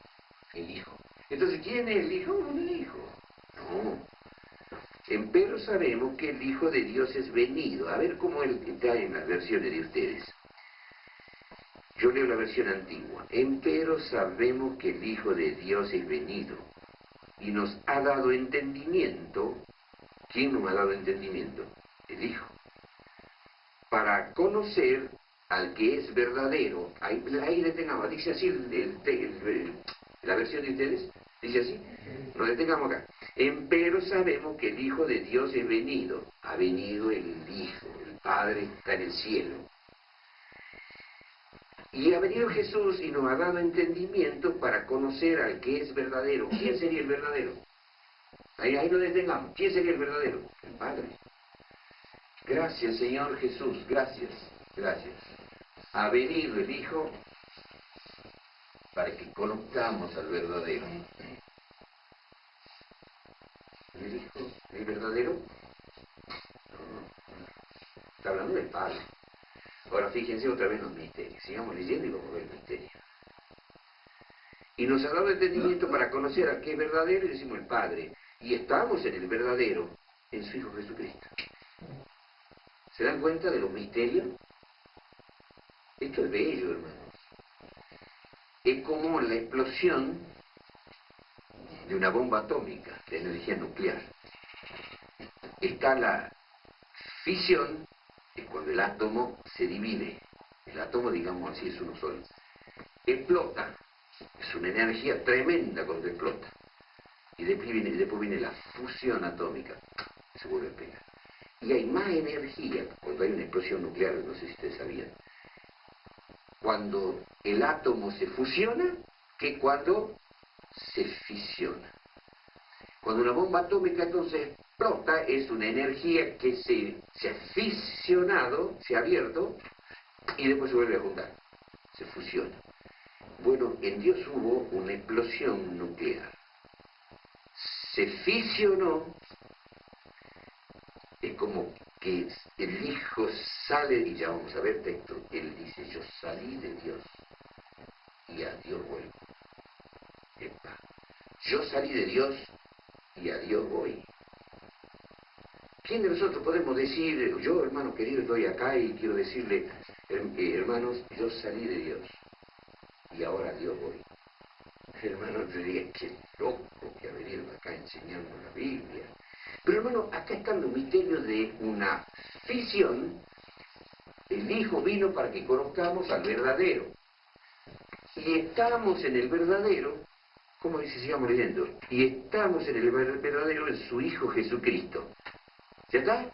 El Hijo. Entonces, ¿quién es el Hijo? No, el Hijo. No. Empero sabemos que el Hijo de Dios es venido. A ver cómo está en las versiones de ustedes. Yo leo la versión antigua. Empero sabemos que el Hijo de Dios es venido y nos ha dado entendimiento. ¿Quién nos ha dado entendimiento? El Hijo. Para conocer al que es verdadero. Ahí detengamos. Dice así la versión de ustedes. Dice así. Nos detengamos acá. Empero sabemos que el Hijo de Dios es venido. Ha venido el Hijo. El Padre está en el cielo. Y ha venido Jesús y nos ha dado entendimiento para conocer al que es verdadero. ¿Quién sería el verdadero? Ahí lo detengamos. ¿Quién sería el verdadero? El Padre. Gracias, Señor Jesús. Gracias. Gracias. Ha venido el Hijo para que conozcamos al verdadero. ¿El Hijo? ¿El verdadero? No. Está hablando del Padre. Ahora fíjense otra vez los misterios. Sigamos leyendo y vamos a ver el misterio. Y nos ha dado entendimiento para conocer al que es verdadero, y decimos el Padre. Y estamos en el verdadero, en su Hijo Jesucristo. ¿Se dan cuenta de los misterios? Esto es bello, hermanos. Es como la explosión de una bomba atómica de energía nuclear. Está la fisión, que es cuando el átomo se divide. El átomo, digamos así, es uno solo. Explota. Es una energía tremenda cuando explota. Y después viene la fusión atómica. Se vuelve a pegar. y hay más energía cuando hay una explosión nuclear, no sé si ustedes sabían, cuando el átomo se fusiona que cuando se fisiona. Cuando una bomba atómica entonces explota, es una energía que se ha fisionado, se ha abierto, y después se vuelve a juntar, se fusiona. Bueno, en Dios hubo una explosión nuclear. Se fisionó, es como que el Hijo sale, y ya vamos a ver texto, él dice, yo salí de Dios y a Dios vuelvo. Epa. Yo salí de Dios y a Dios voy. ¿Quién de nosotros podemos decir, yo hermano querido estoy acá y quiero decirle, hermanos, yo salí de Dios y ahora a Dios voy? Hermano, te diría, qué loco que ha venido acá enseñando la Biblia. Pero hermano, acá están los misterios de una fisión. El Hijo vino para que conozcamos al verdadero. Y estamos en el verdadero, ¿cómo dice? Sigamos leyendo. Y estamos en el verdadero en su Hijo Jesucristo. ¿Ya está?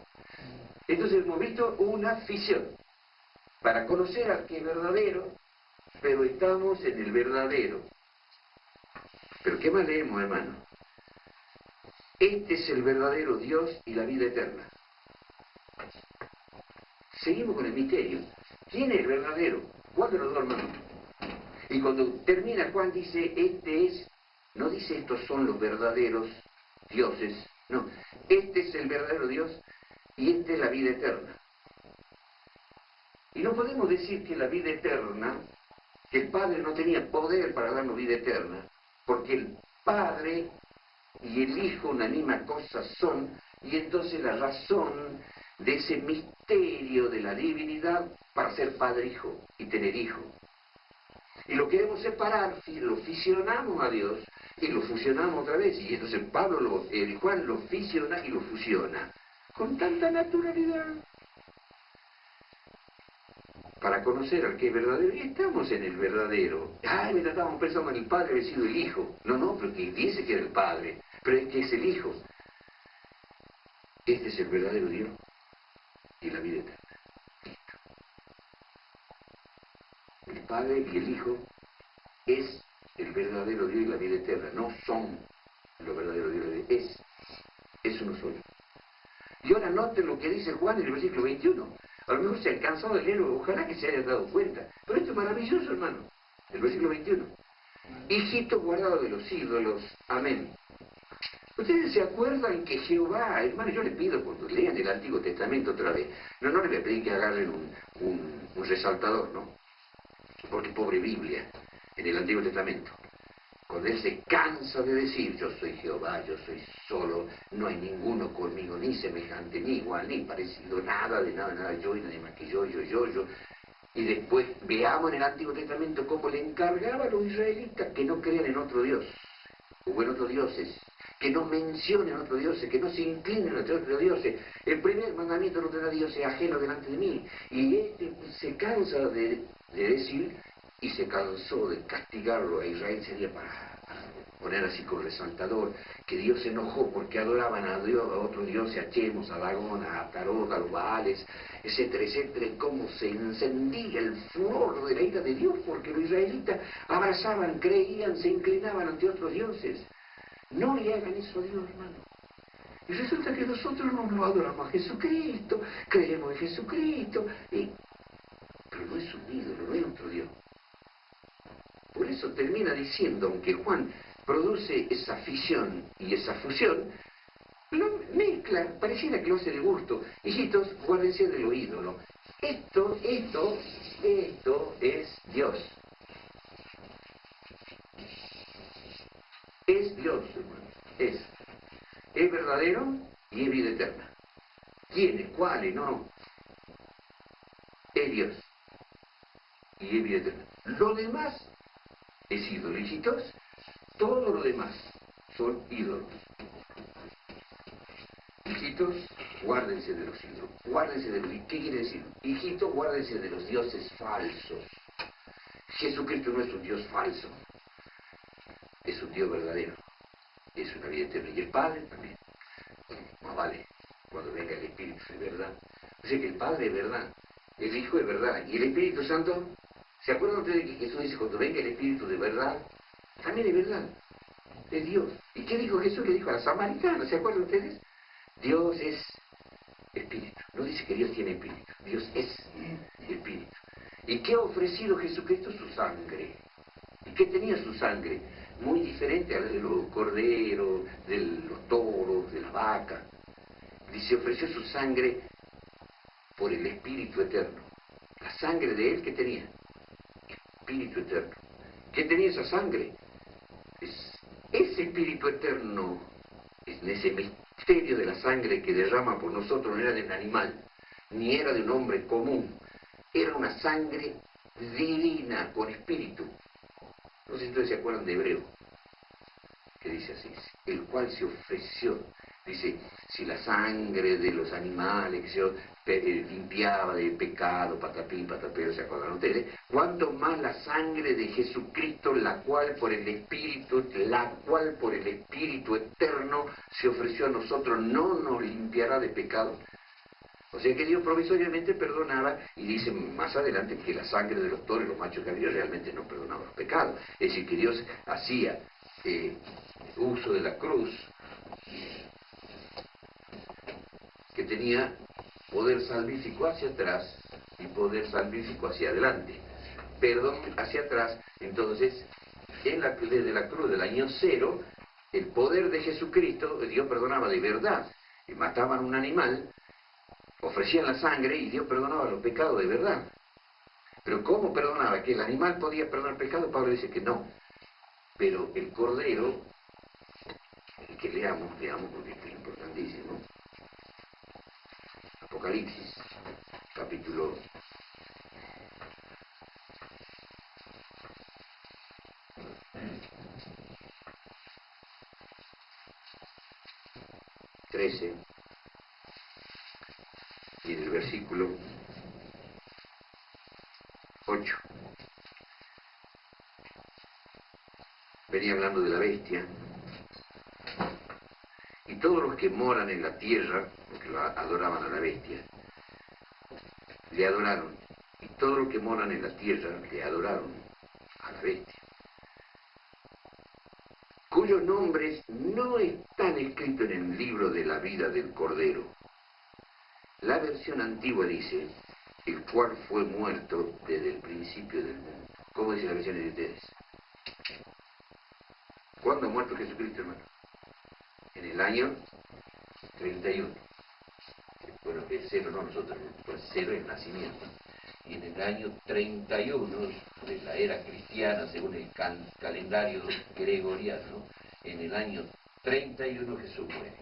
Entonces hemos visto una fisión. Para conocer al que es verdadero, pero estamos en el verdadero. Pero ¿qué más leemos, hermano? Este es el verdadero Dios y la vida eterna. Seguimos con el misterio. ¿Quién es el verdadero? ¿Cuál de los dos, hermanos? Y cuando termina Juan dice, este es, no dice estos son los verdaderos dioses, no, este es el verdadero Dios y esta es la vida eterna. Y no podemos decir que la vida eterna, que el Padre no tenía poder para darnos vida eterna, porque el Padre y el Hijo una misma cosa son, y entonces la razón de ese misterio de la divinidad para ser Padre-Hijo y tener Hijo. Y lo queremos separar, lo fisionamos a Dios y lo fusionamos otra vez. Y entonces Juan lo fisiona y lo fusiona con tanta naturalidad. Para conocer al que es verdadero, y estamos en el verdadero. Ay, mira, estábamos pensando en el Padre haber sido el Hijo. No, pero que dice que era el Padre, pero es que es el Hijo. Este es el verdadero Dios y la vida eterna. El Padre y el Hijo es el verdadero Dios y la vida eterna. No son los verdaderos Dios y la vida eterna. Es uno solo. Y ahora noten lo que dice Juan en el versículo 21. A lo mejor se han cansado de leerlo, ojalá que se hayan dado cuenta. Pero esto es maravilloso, hermano. El versículo 21. Hijitos guardados de los ídolos. Amén. Ustedes se acuerdan que Jehová, hermano, yo les pido cuando lean el Antiguo Testamento otra vez, no les voy a pedir que agarren un resaltador, ¿no? Porque pobre Biblia, en el Antiguo Testamento. Cuando él se cansa de decir, yo soy Jehová, yo soy solo, no hay ninguno conmigo, ni semejante, ni igual, ni parecido, nada, yo y nadie más que yo. Y después veamos en el Antiguo Testamento cómo le encargaba a los israelitas que no crean en otro Dios, o en otros dioses, que no mencionen otros dioses, que no se inclinen a otros dioses. El primer mandamiento: no tendrá dioses ajenos delante de mí. Y este se cansa de decir, y se cansó de castigarlo a Israel, sería para poner así con resaltador, que Dios se enojó porque adoraban a Dios, a otros dioses, a Chemos, a Dagón, a Tarot, a los Baales, etcétera, etcétera, y cómo se encendía el furor de la ira de Dios, porque los israelitas abrazaban, creían, se inclinaban ante otros dioses. No le hagan eso a Dios, hermano. Y resulta que nosotros no adoramos a Jesucristo, creemos en Jesucristo, pero no es un ídolo, no es otro Dios. Por eso termina diciendo, aunque Juan produce esa fisión y esa fusión, lo mezcla, pareciera que lo hace de gusto. Hijitos, guárdense de lo ídolo. Esto es Dios. Es Dios, hermano. Es verdadero y es vida eterna. ¿Quiénes? ¿Cuáles? No. Es Dios. Y es vida eterna. Lo demás es ídolo. Hijitos, todo lo demás son ídolos. Hijitos, guárdense de los ídolos. Guárdense de los... ¿Qué quiere decir? Hijitos, guárdense de los dioses falsos. Jesucristo no es un Dios falso. Es un Dios verdadero. Es una vida eterna. Y el Padre también. Más vale, cuando venga el Espíritu espíritu de verdad. O sea que el Padre es verdad, el Hijo es verdad, y el Espíritu Santo, ¿se acuerdan ustedes que Jesús dice, cuando venga el Espíritu de verdad, también es verdad, es Dios? ¿Y qué dijo Jesús? Le dijo a la samaritana, ¿se acuerdan ustedes? Dios es espíritu. No dice que Dios tiene espíritu, Dios es espíritu. ¿Y qué ha ofrecido Jesucristo? Su sangre. ¿Y qué tenía su sangre? Muy diferente a la de los corderos, de los toros, de la vaca. Dice, ofreció su sangre por el Espíritu Eterno. La sangre de Él, ¿qué tenía? Espíritu Eterno. ¿Qué tenía esa sangre? Ese Espíritu Eterno, en ese misterio de la sangre que derrama por nosotros, no era de un animal, ni era de un hombre común. Era una sangre divina, con espíritu. No sé si ustedes se acuerdan de Hebreo, que dice así, el cual se ofreció. Dice, si la sangre de los animales que se limpiaba de pecado, patapín, patapero, ¿se acuerdan ustedes? Cuanto más la sangre de Jesucristo, la cual por el Espíritu Eterno se ofreció a nosotros, no nos limpiará de pecado. O sea que Dios provisoriamente perdonaba, y dice más adelante que la sangre de los toros y los machos cabríos realmente no perdonaba los pecados. Es decir, que Dios hacía uso de la cruz, que tenía poder salvífico hacia atrás y poder salvífico hacia adelante. Perdón hacia atrás, entonces, desde la cruz del año cero, el poder de Jesucristo, Dios perdonaba de verdad. Mataban un animal, ofrecían la sangre y Dios perdonaba los pecados de verdad. Pero ¿cómo perdonaba? ¿Que el animal podía perdonar pecado? Pablo dice que no. Pero el cordero, que leamos porque esto es importantísimo. Apocalipsis, capítulo 13, y en el versículo 8. Venía hablando de la bestia. Y todos los que moran en la tierra, porque adoraban a la bestia, le adoraron. Y todos los que moran en la tierra le adoraron a la bestia, cuyos nombres no están escritos en el libro de la vida del Cordero. La versión antigua dice, el cual fue muerto desde el principio del mundo. ¿Cómo dice la versión de ustedes? ¿Cuándo ha muerto Jesucristo, hermano? En el año 31. Bueno, el cero no nosotros, pues cero es nacimiento. Y en el año 31 de la era cristiana, según el calendario gregoriano, en el año 31 Jesús muere.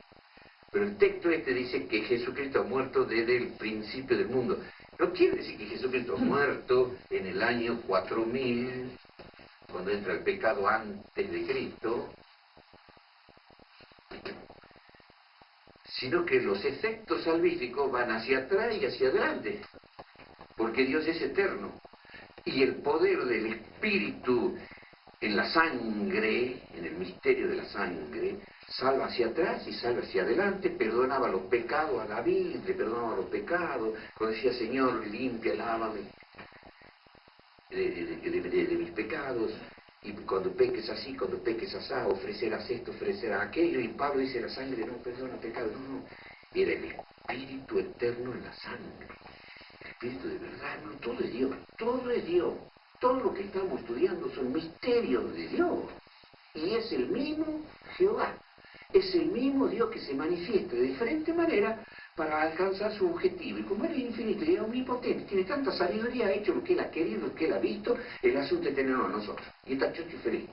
Pero el texto este dice que Jesucristo ha muerto desde el principio del mundo. No quiere decir que Jesucristo ha muerto en el año 4000, cuando entra el pecado antes de Cristo, sino que los efectos salvíficos van hacia atrás y hacia adelante, porque Dios es eterno. Y el poder del Espíritu en la sangre, en el misterio de la sangre, salva hacia atrás y salva hacia adelante. Perdonaba los pecados a David, le perdonaba los pecados, cuando decía, Señor, limpia, lávame de mis pecados, y cuando peques así, cuando peques asá, ofrecerás esto, ofrecerás aquello. Y Pablo dice, la sangre no perdona pecados. No, era el Espíritu Eterno en la sangre, el Espíritu de verdad. No, todo es Dios, todo es Dios. Todo lo que estamos estudiando son misterios de Dios. Y es el mismo Jehová. Es el mismo Dios que se manifiesta de diferente manera para alcanzar su objetivo. Y como Él es infinito y es omnipotente, tiene tanta sabiduría, ha hecho lo que Él ha querido, lo que Él ha visto, el asunto es tenerlo a nosotros. Y está chocho y feliz.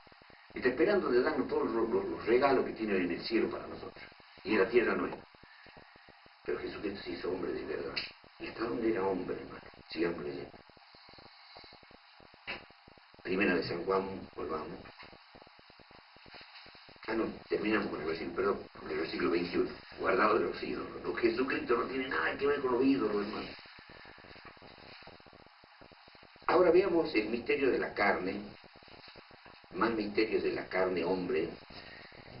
Está esperando de darnos todos los regalos que tiene en el cielo para nosotros. Y en la tierra no es. Pero Jesucristo se hizo hombre de verdad. ¿Y hasta dónde era hombre, hermano? Sigamos leyendo. Primera de San Juan, volvamos. No, terminamos con el versículo, perdón, con el versículo 21. Guardado de los ídolos. No, Jesucristo no tiene nada que ver con los ídolos, hermano. Ahora veamos el misterio de la carne, más misterios de la carne, hombre,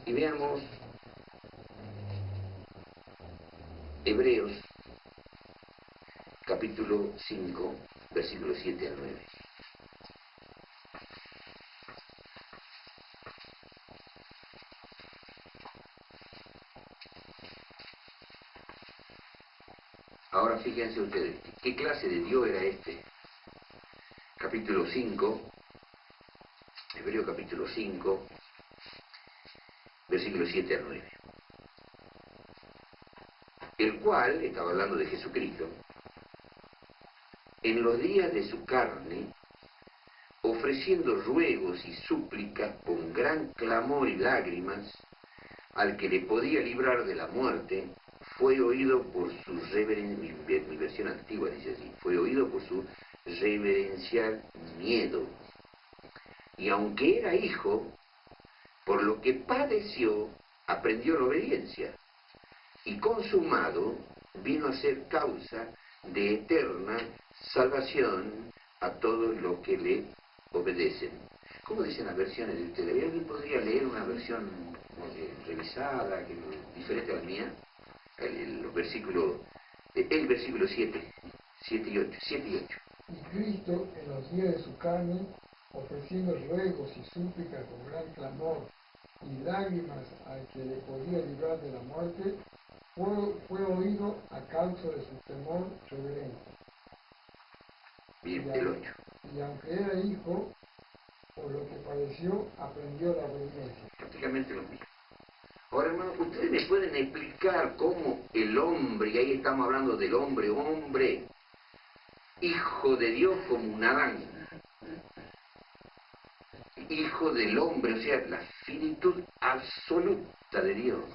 y veamos Hebreos, capítulo 5, versículos 7 al 9. Ahora fíjense ustedes, ¿qué clase de Dios era este? Capítulo 5, Hebreo capítulo 5, versículos 7 al 9. El cual, estaba hablando de Jesucristo, en los días de su carne, ofreciendo ruegos y súplicas con gran clamor y lágrimas, al que le podía librar de la muerte, fue oído por su reverencial, mi versión antigua dice así, fue oído por su reverencial miedo. Y aunque era hijo, por lo que padeció, aprendió la obediencia. Y consumado, vino a ser causa de eterna salvación a todos los que le obedecen. ¿Cómo dicen las versiones de ustedes? ¿Alguien podría leer una versión revisada, diferente a la mía? El versículo 7, 7 y 8, 7 y 8. Y Cristo, en los días de su carne, ofreciendo ruegos y súplicas con gran clamor y lágrimas al que le podía librar de la muerte, fue oído a causa de su temor reverente. Bien, el 8. Y aunque era hijo, por lo que padeció, aprendió la obediencia. Prácticamente lo mismo. Ahora, hermano, ¿ustedes me pueden explicar cómo el hombre, y ahí estamos hablando del hombre, hijo de Dios como un Adán, hijo del hombre, o sea, la finitud absoluta de Dios?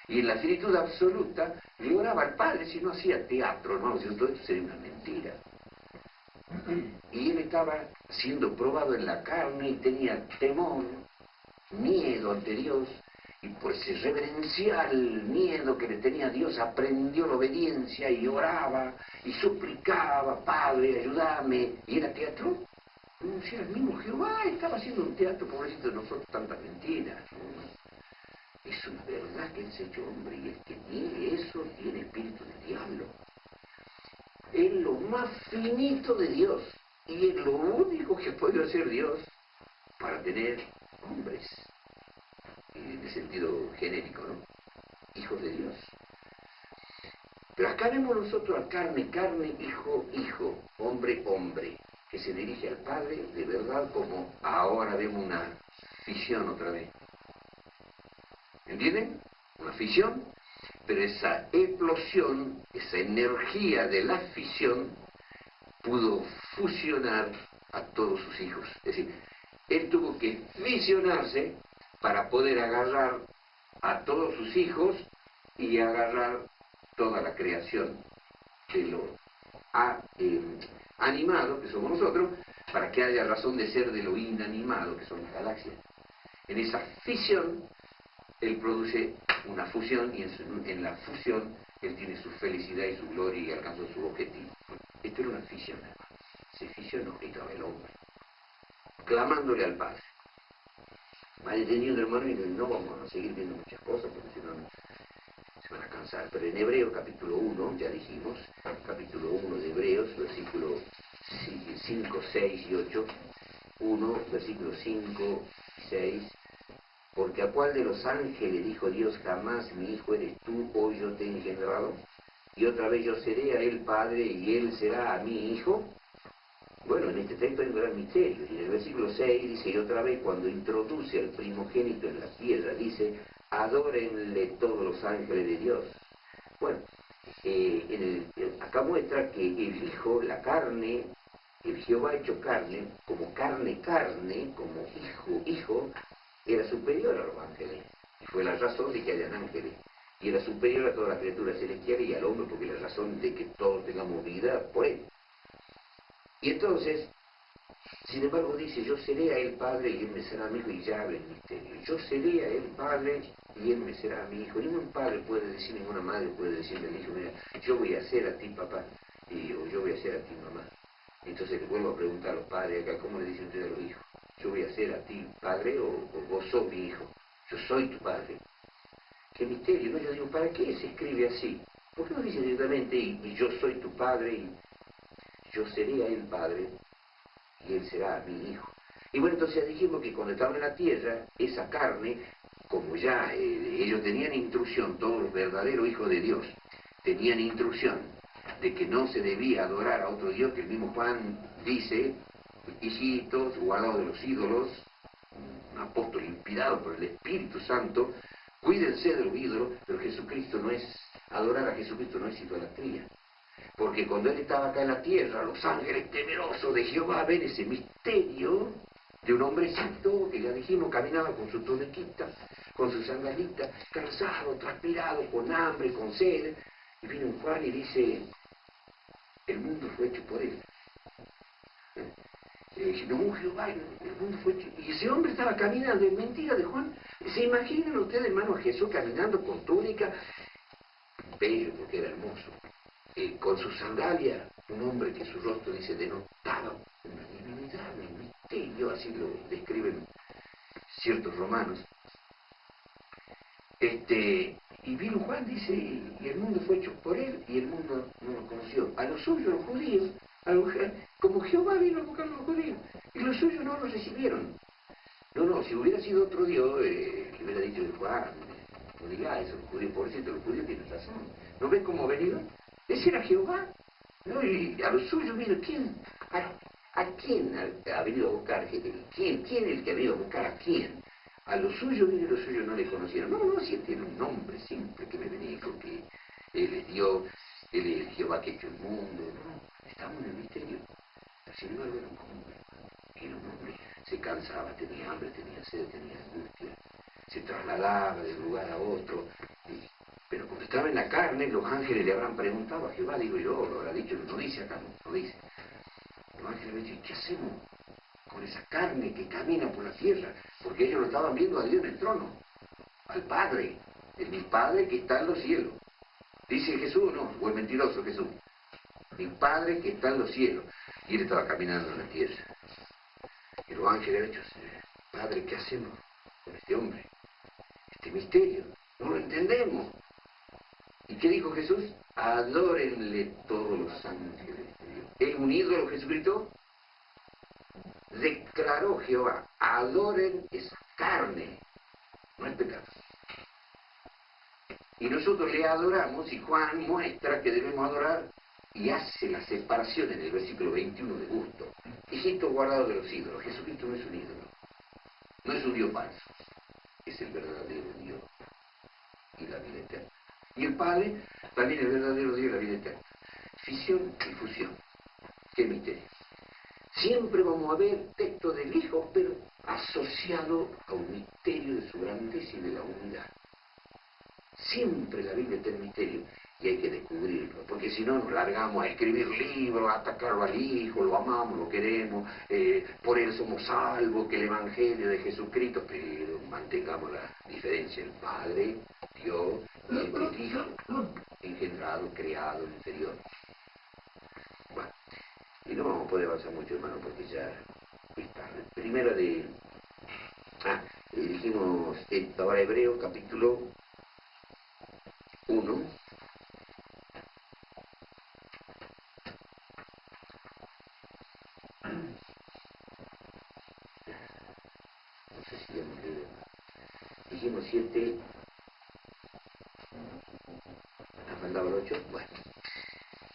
Y en la finitud absoluta le oraba al Padre, si no hacía teatro, hermano, si todo esto sería una mentira. Y él estaba siendo probado en la carne y tenía temor, miedo ante Dios, y por ese reverencial miedo que le tenía a Dios, aprendió la obediencia y oraba y suplicaba: Padre, ayúdame. ¿Y era teatro? No, si era el mismo Jehová, estaba haciendo un teatro, pobrecito de nosotros, tantas mentiras, ¿no? Es una verdad que él se ha hecho hombre, y el que niegue eso tiene espíritu de diablo. Es lo más finito de Dios, y es lo único que puede hacer Dios para tener hombres, en el sentido genérico, ¿no? Hijos de Dios. Pero acá vemos nosotros a carne, hijo, hombre, que se dirige al Padre de verdad, como ahora vemos una fisión otra vez. ¿Entienden? Una fisión, pero esa explosión, esa energía de la fisión pudo fusionar a todos sus hijos. Es decir, él tuvo que fisionarse para poder agarrar a todos sus hijos y agarrar toda la creación que lo ha animado, que somos nosotros, para que haya razón de ser de lo inanimado, que son las galaxias. En esa fisión él produce una fusión, y en la fusión él tiene su felicidad y su gloria y alcanzó su objetivo. Esto era una fisión, hermano. Se fisionó, estaba el hombre, clamándole al Padre. Vaya teniendo, hermano, y no vamos a seguir viendo muchas cosas porque si no se van a cansar. Pero en Hebreo capítulo 1, ya dijimos, capítulo 1 de Hebreos, versículos 5, 6 y 8, 1, versículos 5 y 6. Porque a cuál de los ángeles dijo Dios: jamás mi hijo eres tú, hoy yo te he engendrado? Y otra vez yo seré a él padre y él será a mi hijo. Bueno, en este texto hay un gran misterio. Y en el versículo 6 dice: y otra vez, cuando introduce al primogénito en la tierra, dice: adórenle todos los ángeles de Dios. Bueno, acá muestra que el Hijo, la carne, el Jehová hecho carne, como carne, como hijo, era superior a los ángeles. Y fue la razón de que hayan ángeles. Y era superior a todas las criaturas celestiales y al hombre, porque la razón de que todos tengamos vida por él. Y entonces, sin embargo, dice: yo seré a él padre y él me será mi hijo. Y ya habla el misterio. Yo seré a él padre y él me será mi hijo. Ningún padre puede decir, ninguna madre puede decirle al hijo: mira, yo voy a ser a ti papá, o yo voy a ser a ti mamá. Entonces le vuelvo a preguntar a los padres acá: ¿cómo le dicen ustedes a los hijos? ¿Yo voy a ser a ti padre o vos sos mi hijo? Yo soy tu padre. Qué misterio, ¿no? Yo digo: ¿para qué se escribe así? ¿Por qué no dice directamente y yo soy tu padre yo seré a él padre y él será mi hijo. Y bueno, entonces ya dijimos que cuando estaban en la tierra, esa carne, como ya ellos tenían instrucción, todos los verdaderos hijos de Dios, tenían instrucción de que no se debía adorar a otro Dios, que el mismo Juan dice, hijitos, guardados de los ídolos, un apóstol inspirado por el Espíritu Santo, cuídense de los ídolos, pero Jesucristo no es, adorar a Jesucristo no es idolatría. Porque cuando él estaba acá en la tierra, los ángeles temerosos de Jehová ven ese misterio de un hombrecito que ya dijimos caminaba con su tuniquita, con sus sandalitas, cansado, transpirado, con hambre, con sed. Y viene un Juan y dice, el mundo fue hecho por él. No, Jehová, el mundo fue hecho. Y ese hombre estaba caminando, es mentira de Juan. ¿Se imaginan ustedes, hermano, a Jesús caminando con túnica? Bello, porque era hermoso. Con su sandalia, un hombre que su rostro dice denotaba una divinidad, un misterio, así lo describen ciertos romanos. Y vino Juan, dice, y el mundo fue hecho por él, y el mundo no lo conoció. A los suyos, los judíos, como Jehová vino a buscar a los judíos, y los suyos no los recibieron. No, si hubiera sido otro Dios, le hubiera dicho Juan, no diga eso, los judíos, pobrecito, los judíos tienen razón. ¿No ven cómo ha venido? Ese era Jehová. ¿No? Y a los suyos, mira, ¿quién? ¿A quién ha venido a buscar? ¿Quién es el que ha venido a buscar a quién? A los suyos, mire, los suyos no le conocieron. No, si él tiene un nombre simple que me bendijo, que él es Dios, él es Jehová que ha hecho el mundo. No, estamos en el misterio. Sin embargo, era un hombre. Era un hombre. Se cansaba, tenía hambre, tenía sed, tenía angustia. Se trasladaba de un lugar a otro. Pero cuando estaba en la carne, los ángeles le habrán preguntado a Jehová, digo yo, lo habrá dicho, no dice acá, no dice. Los ángeles le dicen, ¿qué hacemos con esa carne que camina por la tierra? Porque ellos lo estaban viendo a Dios en el trono, al Padre, mi Padre que está en los cielos. Dice Jesús, no, o el mentiroso Jesús. Mi Padre que está en los cielos. Y él estaba caminando en la tierra. Y los ángeles han dicho, Padre, ¿qué hacemos con este hombre? Este misterio, no lo entendemos. ¿Y qué dijo Jesús? Adórenle todos los ángeles de Dios. ¿Es un ídolo Jesucristo? Declaró Jehová, adoren esa carne, no es pecado. Y nosotros le adoramos, y Juan muestra que debemos adorar, y hace la separación en el versículo 21 de gusto. Hijitos guardados de los ídolos. Jesucristo no es un ídolo, no es un Dios falso, es el verdadero Dios y la vida eterna. Y el Padre también el verdadero Dios y la vida eterna. Fisión y fusión. Qué misterio. Siempre vamos a ver texto del Hijo, pero asociado a un misterio de su grandeza y de la unidad. Siempre la Biblia está en misterio y hay que descubrirlo, porque si no nos largamos a escribir libros, a atacarlo al Hijo, lo amamos, lo queremos, por él somos salvos, que el Evangelio de Jesucristo, pero mantengamos la diferencia, el Padre, Dios, y el Hijo, engendrado, creado, inferior. Bueno, y no vamos a poder avanzar mucho, hermano, porque ya es tarde. Primera de... dijimos, ahora Hebreos, capítulo 1. No sé si hemos leído. Dijimos 7. ¿Nos faltaba el 8? Bueno.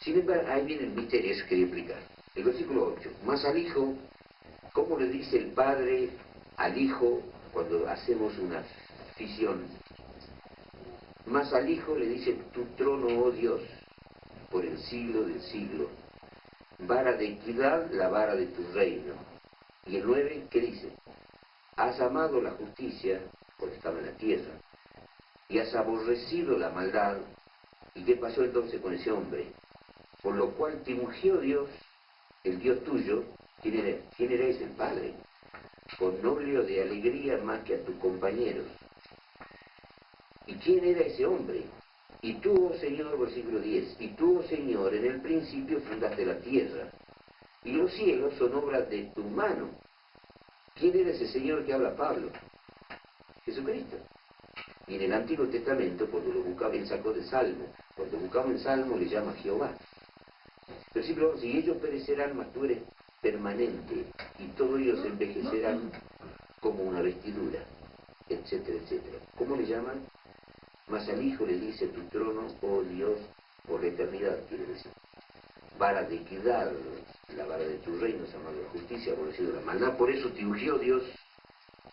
Sin embargo, ahí viene el misterio, eso quería explicar. El versículo 8. Más al Hijo, ¿cómo le dice el Padre al Hijo cuando hacemos una fisión? Más al Hijo le dice, tu trono, oh Dios, por el siglo del siglo. Vara de equidad, la vara de tu reino. Y el 9, ¿qué dice? Has amado la justicia, porque estaba en la tierra, y has aborrecido la maldad. ¿Y qué pasó entonces con ese hombre? Por lo cual te ungió Dios, el Dios tuyo. ¿Quién era? ¿Quién era ese? El Padre. Con óleo de alegría más que a tus compañeros. ¿Y quién era ese hombre? Y tú, oh Señor, versículo 10, y tú, oh Señor, en el principio fundaste la tierra, y los cielos son obras de tu mano. ¿Quién era ese Señor que habla Pablo? Jesucristo. Y en el Antiguo Testamento, cuando lo buscaba, él sacó de Salmo. Cuando buscaba en Salmo, le llama Jehová. Pero Versículo 11, y ellos perecerán, mas tú eres permanente, y todos ellos envejecerán como una vestidura, etcétera, etcétera. ¿Cómo le llaman? Mas al Hijo le dice, tu trono, oh Dios, por la eternidad, quiere decir. Vara de equidad, la vara de tu reino, se llama la justicia, aborrecido la maldad. Por eso te ungió Dios.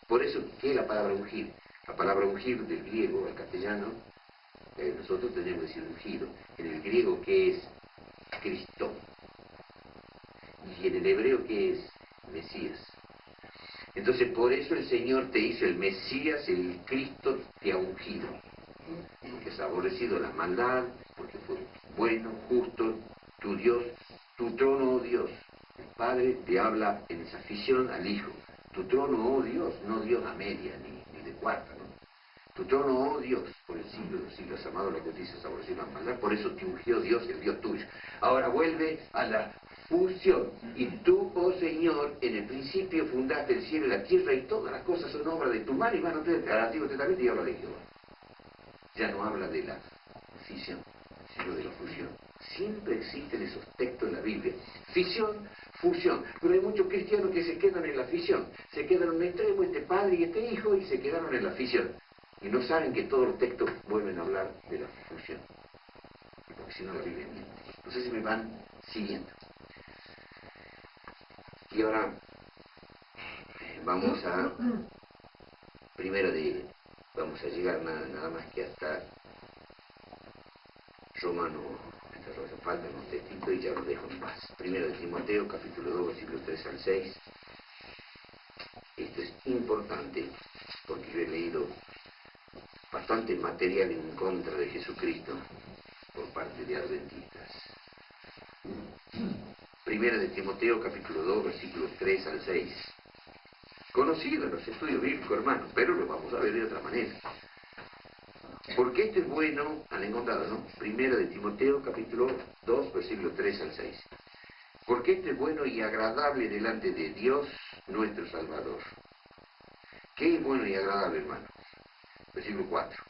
Por eso, ¿qué es la palabra ungir? La palabra ungir del griego al castellano, nosotros tenemos que decir ungido. En el griego, ¿qué es? Cristo. Y en el hebreo, ¿qué es? Mesías. Entonces, por eso el Señor te hizo el Mesías, el Cristo te ha ungido. Porque has aborrecido la maldad, porque fue bueno, justo, tu Dios, tu trono, oh Dios. El Padre te habla en esa afición al Hijo. Tu trono, oh Dios, no Dios a media, ni de cuarta, ¿no? Tu trono, oh Dios, por el siglo de los siglos, amado la justicia, has aborrecido la maldad, por eso te ungió Dios, el Dios tuyo. Ahora vuelve a la fusión. Y tú, oh Señor, en el principio fundaste el cielo y la tierra, y todas las cosas son obra de tu mano y mano del Antiguo Testamento, y habla de Jehová. Ya no habla de la fisión, sino de la fusión. Siempre existen esos textos en la Biblia. Fisión, fusión. Pero hay muchos cristianos que se quedan en la fisión. Se quedan en un extremo, este padre y este hijo, y se quedaron en la fisión. Y no saben que todos los textos vuelven a hablar de la fusión. Porque si no la Biblia miente. No sé si me van siguiendo. Y ahora vamos a vamos a llegar nada más que hasta Romano, faltan unos textitos y ya los dejo en paz. Primero de Timoteo, capítulo 2, versículos 3 al 6. Esto es importante porque yo he leído bastante material en contra de Jesucristo por parte de adventistas. Primero de Timoteo, capítulo 2, versículos 3 al 6. Conocido en los estudios bíblicos, hermanos, pero lo vamos a ver de otra manera. Porque esto es bueno, han encontrado, ¿no? Primero de Timoteo, capítulo 2, versículos 3 al 6. Porque esto es bueno y agradable delante de Dios, nuestro Salvador. ¿Qué es bueno y agradable, hermano? Versículo 4.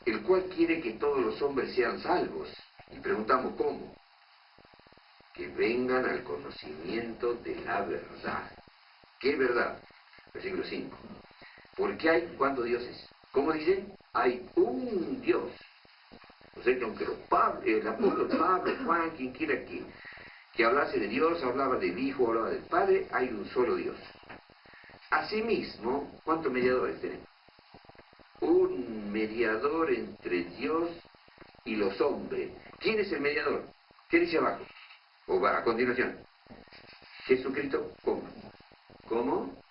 El cual quiere que todos los hombres sean salvos. Y preguntamos, ¿cómo? Que vengan al conocimiento de la verdad. ¿Qué verdad? Versículo 5. Porque hay, ¿cuántos dioses? ¿Cómo dice? Hay un Dios. O sea que aunque el apóstol Pablo, Juan, quien quiera que hablase de Dios, hablaba del Hijo, hablaba del Padre, hay un solo Dios. Asimismo, ¿cuántos mediadores tenemos? Un mediador entre Dios y los hombres. ¿Quién es el mediador? ¿Qué dice abajo? O va a continuación. Jesucristo, ¿cómo? ¿Cómo?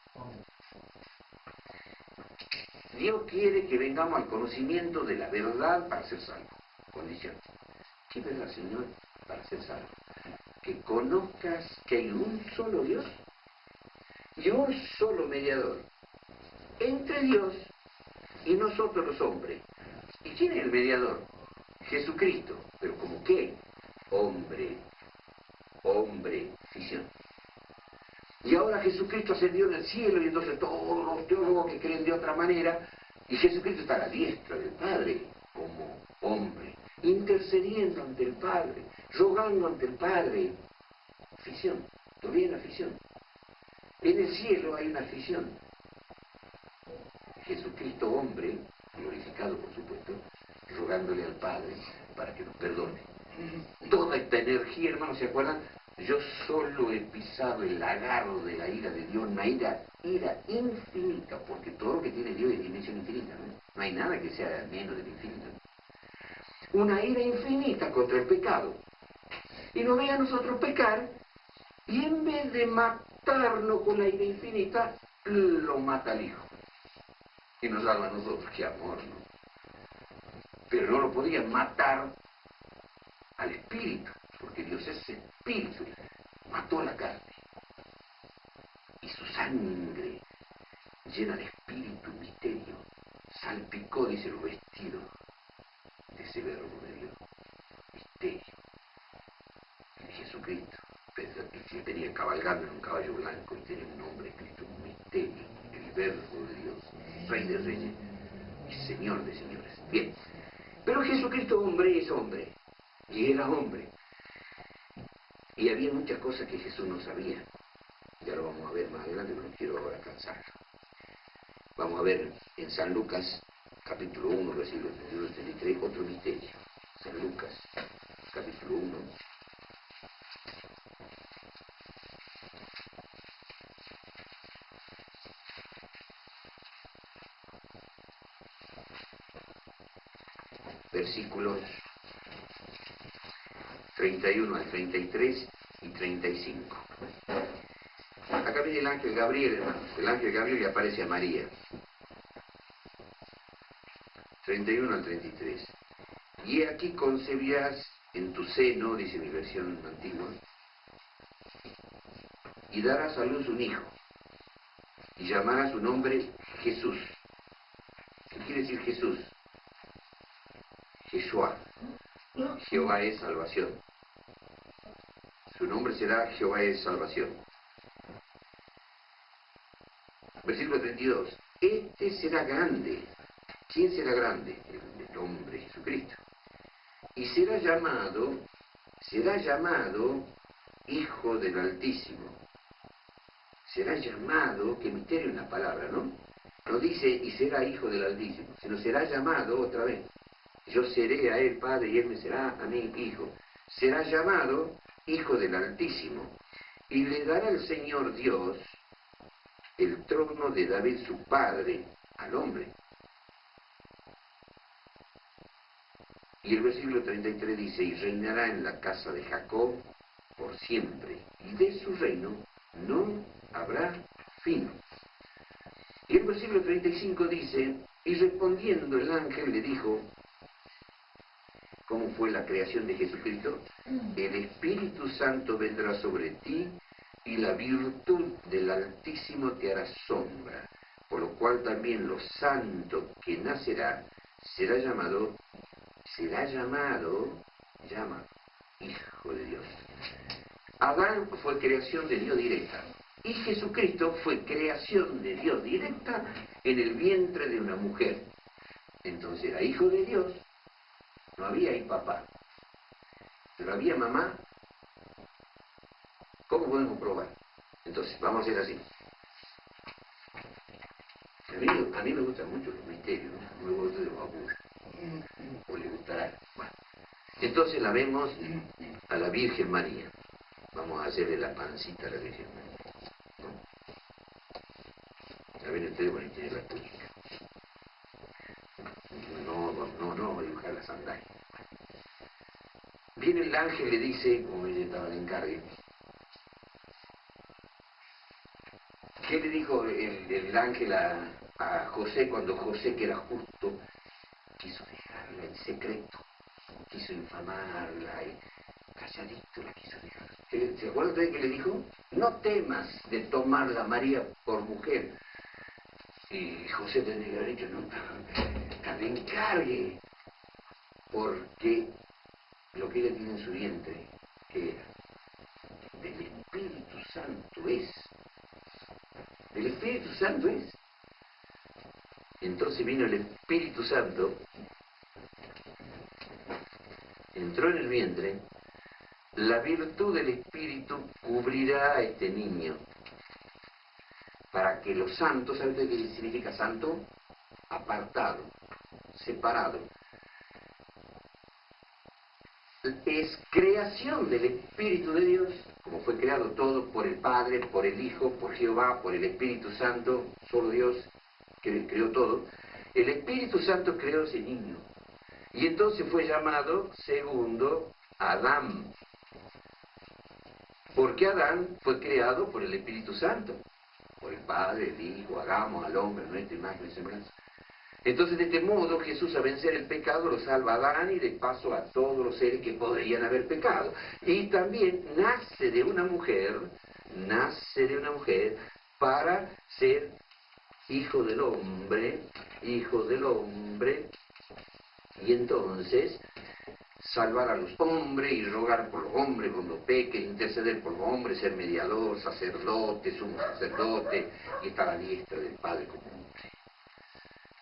Dios quiere que vengamos al conocimiento de la verdad para ser salvos. Condición. ¿Qué es verdad, Señor, para ser salvo? Que conozcas que hay un solo Dios y un solo mediador entre Dios y nosotros los hombres. ¿Y quién es el mediador? Jesucristo. ¿Pero como qué? Hombre, fisión. Y ahora Jesucristo ascendió en el cielo y entonces todos los teólogos que creen de otra manera, y Jesucristo está a la diestra del Padre como hombre, intercediendo ante el Padre, rogando ante el Padre. Fisión, todavía hay una fisión. En el cielo hay una fisión. Jesucristo hombre, glorificado por supuesto, rogándole al Padre para que nos perdone. Toda esta energía, hermanos, ¿se acuerdan? Yo solo he pisado el lagarto de la ira de Dios, una ira infinita, porque todo lo que tiene Dios es dimensión infinita, ¿no? No hay nada que sea menos del infinito. Una ira infinita contra el pecado. Y nos ve a nosotros pecar, y en vez de matarnos con la ira infinita, lo mata al Hijo. Y nos salva a nosotros, qué amor, ¿no? Pero no lo podían matar al Espíritu, porque Dios es Espíritu. Mató la carne. Y su sangre, llena de espíritu, misterio, salpicó, dice, los vestidos de ese verbo de Dios. Misterio. Y Jesucristo, que tenía cabalgando en un caballo blanco y tenía un nombre escrito, un misterio, el verbo de Dios, Rey de reyes y Señor de señores. Bien, pero Jesucristo hombre es hombre, y era hombre. Y había muchas cosas que Jesús no sabía. Ya lo vamos a ver más adelante, pero no quiero ahora cansar. Vamos a ver en San Lucas, capítulo 1, versículo 31 al 33, otro misterio. San Lucas, capítulo 1. Versículos 31 al 33 y 35. Acá viene el ángel Gabriel, hermanos. El ángel Gabriel le aparece a María. 31 al 33. Y he aquí concebirás en tu seno, dice mi versión antigua, y darás a luz un hijo, y llamarás su nombre Jesús. ¿Qué quiere decir Jesús? Yeshua. Jehová es salvación. Su nombre será Jehová es salvación. Versículo 32. Este será grande. ¿Quién será grande? El hombre Jesucristo. Y será llamado Hijo del Altísimo. Será llamado, qué misterio en la palabra, ¿no? No dice y será hijo del Altísimo, sino será llamado otra vez. Yo seré a él padre y él me será a mí hijo. Será llamado Hijo del Altísimo. Y le dará el Señor Dios el trono de David su padre al hombre. Y el versículo 33 dice, y reinará en la casa de Jacob por siempre, y de su reino no habrá fin. Y el versículo 35 dice, y respondiendo el ángel le dijo, ¿cómo fue la creación de Jesucristo? El Espíritu Santo vendrá sobre ti, y la virtud del Altísimo te hará sombra, por lo cual también lo santo que nacerá será llamado Hijo de Dios. Adán fue creación de Dios directa, y Jesucristo fue creación de Dios directa en el vientre de una mujer. Entonces era hijo de Dios, no había ahí papá, pero había mamá. ¿Cómo podemos probar? Entonces, vamos a hacer así. A mí me gustan mucho los misterios, ¿no? Me gusta de los aburros. O le gustará. Bueno. Entonces la vemos a la Virgen María. Vamos a hacerle la pancita a la Virgen María, ¿no? A ver ustedes van a tener la túnica. No, voy a dibujar la sandalia. Viene el ángel y le dice, como ella estaba en encargue, ¿qué le dijo el ángel a José cuando José, que era justo, quiso dejarla en secreto? Quiso infamarla y calladito la quiso dejar. ¿Se acuerdan de qué le dijo? No temas de tomarla María por mujer. Y José tendría que haber dicho, no, que me encargue, porque lo que ella tiene en su vientre, que era del Espíritu Santo es. Del Espíritu Santo es. Entonces vino el Espíritu Santo, entró en el vientre, la virtud del Espíritu cubrirá a este niño, para que los santos, ¿sabe usted qué significa santo? Apartado, separado. Es creación del Espíritu de Dios, como fue creado todo por el Padre, por el Hijo, por Jehová, por el Espíritu Santo, solo Dios que creó todo. El Espíritu Santo creó ese niño. Y entonces fue llamado segundo Adán. Porque Adán fue creado por el Espíritu Santo, por el Padre, el Hijo, hagamos al hombre nuestra imagen y semejanza. Entonces, de este modo, Jesús, a vencer el pecado, lo salva a Adán y de paso a todos los seres que podrían haber pecado. Y también nace de una mujer para ser hijo del hombre, y entonces salvar a los hombres y rogar por los hombres cuando pequen, interceder por los hombres, ser mediador, sacerdote, sumo sacerdote, y estar a la diestra del Padre como hombre.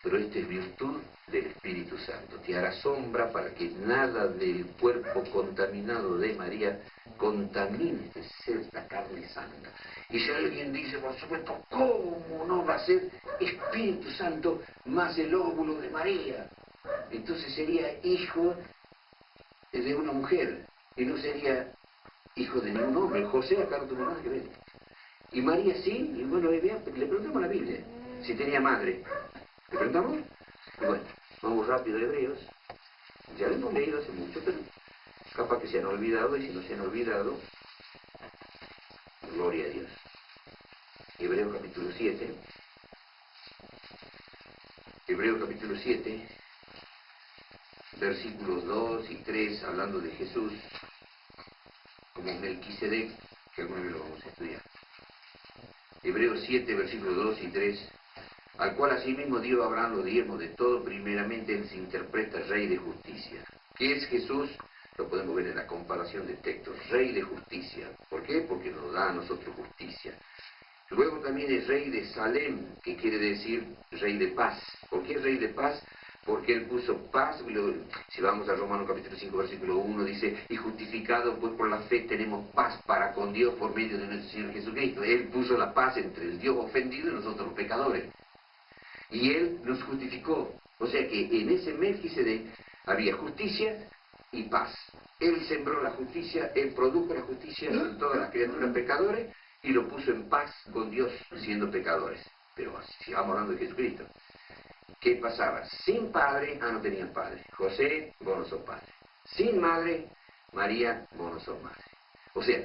Pero esta es virtud del Espíritu Santo. Te hará sombra para que nada del cuerpo contaminado de María contamine este ser, esta carne santa. Y si alguien dice, por supuesto, ¿cómo no va a ser Espíritu Santo más el óvulo de María? Entonces sería hijo de una mujer y no sería hijo de ningún hombre. José acá no tuvo nada que ver. Y María sí, y bueno, le preguntamos a la Biblia si tenía madre. ¿Le preguntamos? Y bueno, vamos rápido a Hebreos. Ya lo hemos leído hace mucho, pero capaz que se han olvidado, y si no se han olvidado, gloria a Dios. Hebreos capítulo 7. Hebreos capítulo 7, versículos 2 y 3, hablando de Jesús, como Melquisedec, que alguna vez lo vamos a estudiar. Hebreos 7, versículos 2 y 3, al cual asimismo dio Abraham los diezmos de todo, primeramente él se interpreta Rey de justicia. ¿Qué es Jesús? Lo podemos ver en la comparación de textos. Rey de justicia. ¿Por qué? Porque nos da a nosotros justicia. Luego también es Rey de Salem, que quiere decir Rey de paz. ¿Por qué Rey de paz? Porque él puso paz. Si vamos a Romanos capítulo 5, versículo 1, dice, y justificado pues por la fe tenemos paz para con Dios por medio de nuestro Señor Jesucristo. Él puso la paz entre el Dios ofendido y nosotros los pecadores. Y él nos justificó. O sea que en ese Melquisedec había justicia y paz. Él sembró la justicia, él produjo la justicia en todas las criaturas pecadores y lo puso en paz con Dios siendo pecadores. Pero sigamos hablando de Jesucristo. ¿Qué pasaba? Sin padre, no tenían padre. José, vos no sos padre. Sin madre, María, vos no sos madre. O sea,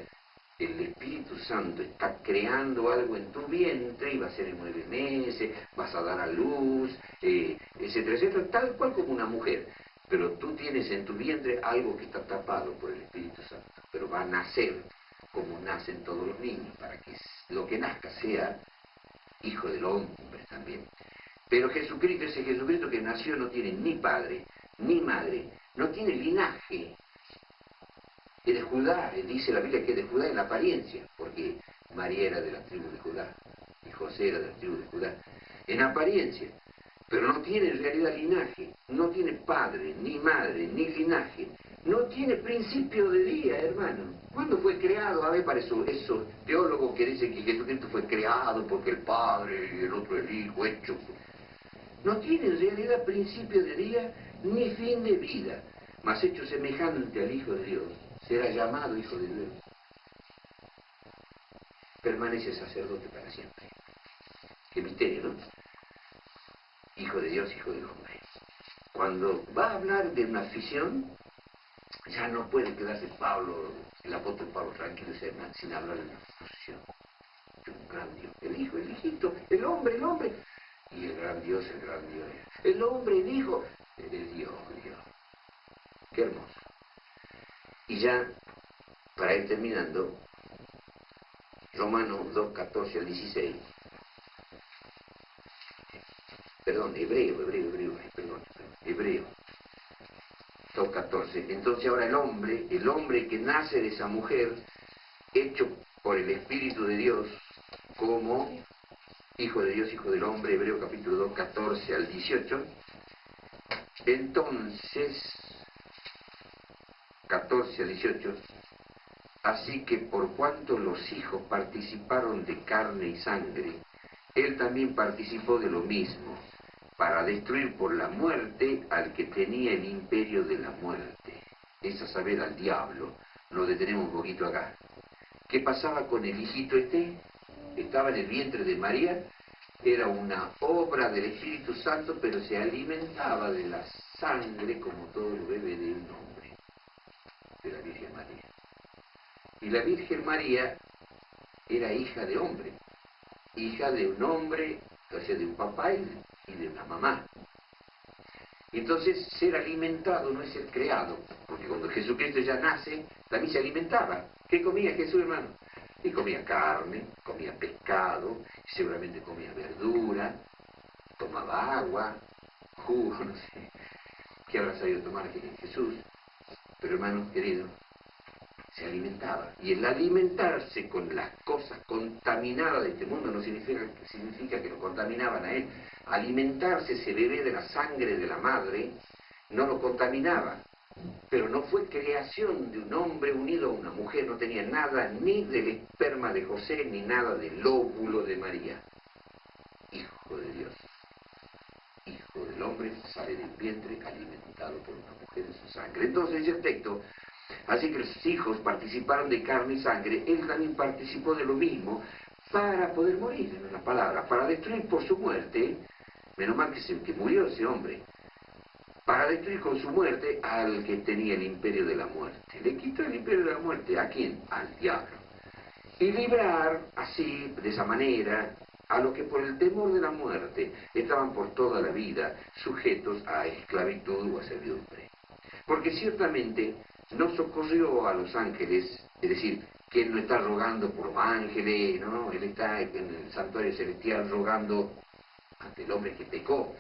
el Espíritu Santo está creando algo en tu vientre y va a ser en 9 meses, vas a dar a luz, etcétera, etcétera, tal cual como una mujer. Pero tú tienes en tu vientre algo que está tapado por el Espíritu Santo, pero va a nacer como nacen todos los niños, para que lo que nazca sea hijo del hombre también. Pero Jesucristo, ese Jesucristo que nació, no tiene ni padre, ni madre, no tiene linaje. Es de Judá, dice la Biblia que es de Judá en la apariencia, porque María era de la tribu de Judá, y José era de la tribu de Judá, en apariencia, pero no tiene en realidad linaje, no tiene padre, ni madre, ni linaje, no tiene principio de día, hermano. ¿Cuándo fue creado? A ver, para esos teólogos que dicen que Jesucristo fue creado porque el Padre y el otro el Hijo, hecho. No tiene en realidad principio de día, ni fin de vida, mas hecho semejante al Hijo de Dios, será llamado Hijo de Dios. Permanece sacerdote para siempre. Qué misterio, ¿no? Hijo de Dios, Hijo del hombre. Cuando va a hablar de una fisión, ya no puede quedarse Pablo, el apóstol Pablo, tranquilo sin hablar de una fusión. Un gran Dios. El Hijo, el hijito, el hombre, el hombre. Y el gran Dios, el gran Dios. El hombre, el Hijo, el Dios, Dios. Qué hermoso. Y ya, para ir terminando, Romanos 2, 14 al 16. Perdón, Hebreo 2, 14. Entonces ahora el hombre que nace de esa mujer, hecho por el Espíritu de Dios, como Hijo de Dios, Hijo del hombre, Hebreo capítulo 2, 14 al 18. Entonces, 14 al 18, así que por cuanto los hijos participaron de carne y sangre, él también participó de lo mismo, para destruir por la muerte al que tenía el imperio de la muerte, es a saber, al diablo. Nos detenemos un poquito acá. ¿Qué pasaba con el hijito este? Estaba en el vientre de María, era una obra del Espíritu Santo, pero se alimentaba de la sangre como todo el bebé de un hombre, de la Virgen María. Y la Virgen María era hija de hombre, hija de un hombre, o sea, de un papá y de una mamá. Y entonces ser alimentado no es ser creado, porque cuando Jesucristo ya nace, también se alimentaba. ¿Qué comía Jesús, hermano? Y comía carne, comía pescado, seguramente comía verdura, tomaba agua, jugo, no sé qué habrá sabido tomar Jesús. Pero, hermano querido, se alimentaba. Y el alimentarse con las cosas contaminadas de este mundo no significa que lo contaminaban a él. Alimentarse, ese bebé de la sangre de la madre, no lo contaminaba. Pero no fue creación de un hombre unido a una mujer. mujer no tenía nada ni del esperma de José, ni nada del óvulo de María. Hijo de Dios, hijo del hombre, sale del vientre alimentado por una mujer en su sangre. Entonces dice el texto, así que los hijos participaron de carne y sangre, él también participó de lo mismo para poder morir, en una palabra, para destruir por su muerte, menos mal que murió ese hombre, para destruir con su muerte al que tenía el imperio de la muerte. Le quitó el imperio de la muerte, ¿a quién? Al diablo. Y librar así, de esa manera, a los que por el temor de la muerte estaban por toda la vida sujetos a esclavitud o a servidumbre. Porque ciertamente no socorrió a los ángeles, es decir, que él no está rogando por los ángeles, no, él está en el santuario celestial rogando ante el hombre que pecó.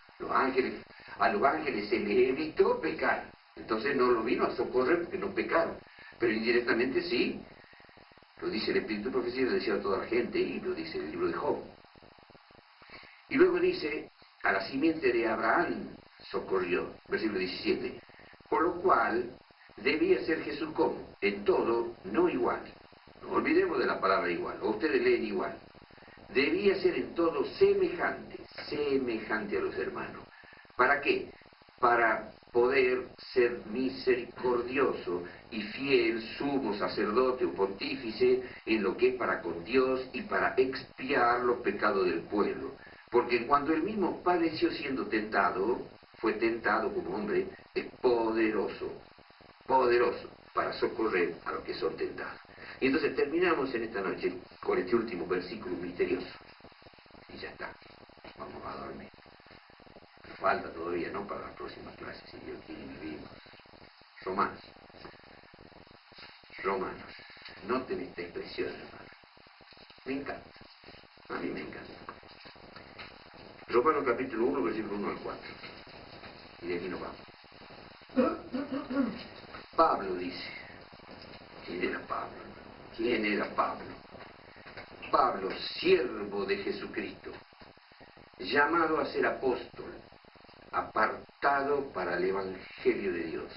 A los ángeles se les evitó pecar, entonces no lo vino a socorrer porque no pecaron, pero indirectamente sí, lo dice el Espíritu de Profecía, lo decía a toda la gente, y lo dice el libro de Job. Y luego dice, a la simiente de Abraham socorrió, versículo 17, por lo cual debía ser Jesús como, en todo, no igual. No olvidemos de la palabra igual, o ustedes leen igual. Debía ser en todo semejante a los hermanos. ¿Para qué? Para poder ser misericordioso y fiel sumo sacerdote o pontífice en lo que es para con Dios y para expiar los pecados del pueblo. Porque cuando él mismo padeció siendo tentado, fue tentado como hombre, es poderoso para socorrer a los que son tentados. Y entonces terminamos en esta noche con este último versículo misterioso. Y ya está, vamos a dormir. Falta todavía, ¿no?, para las próximas clases, si Dios quiere, vivimos. Romanos, noten esta expresión, hermano. Me encanta, a mí me encanta. Romanos capítulo 1, versículo 1 al 4. Y de aquí nos vamos. Pablo dice, ¿quién era Pablo? ¿Quién era Pablo? Pablo, siervo de Jesucristo, llamado a ser apóstol, apartado para el Evangelio de Dios.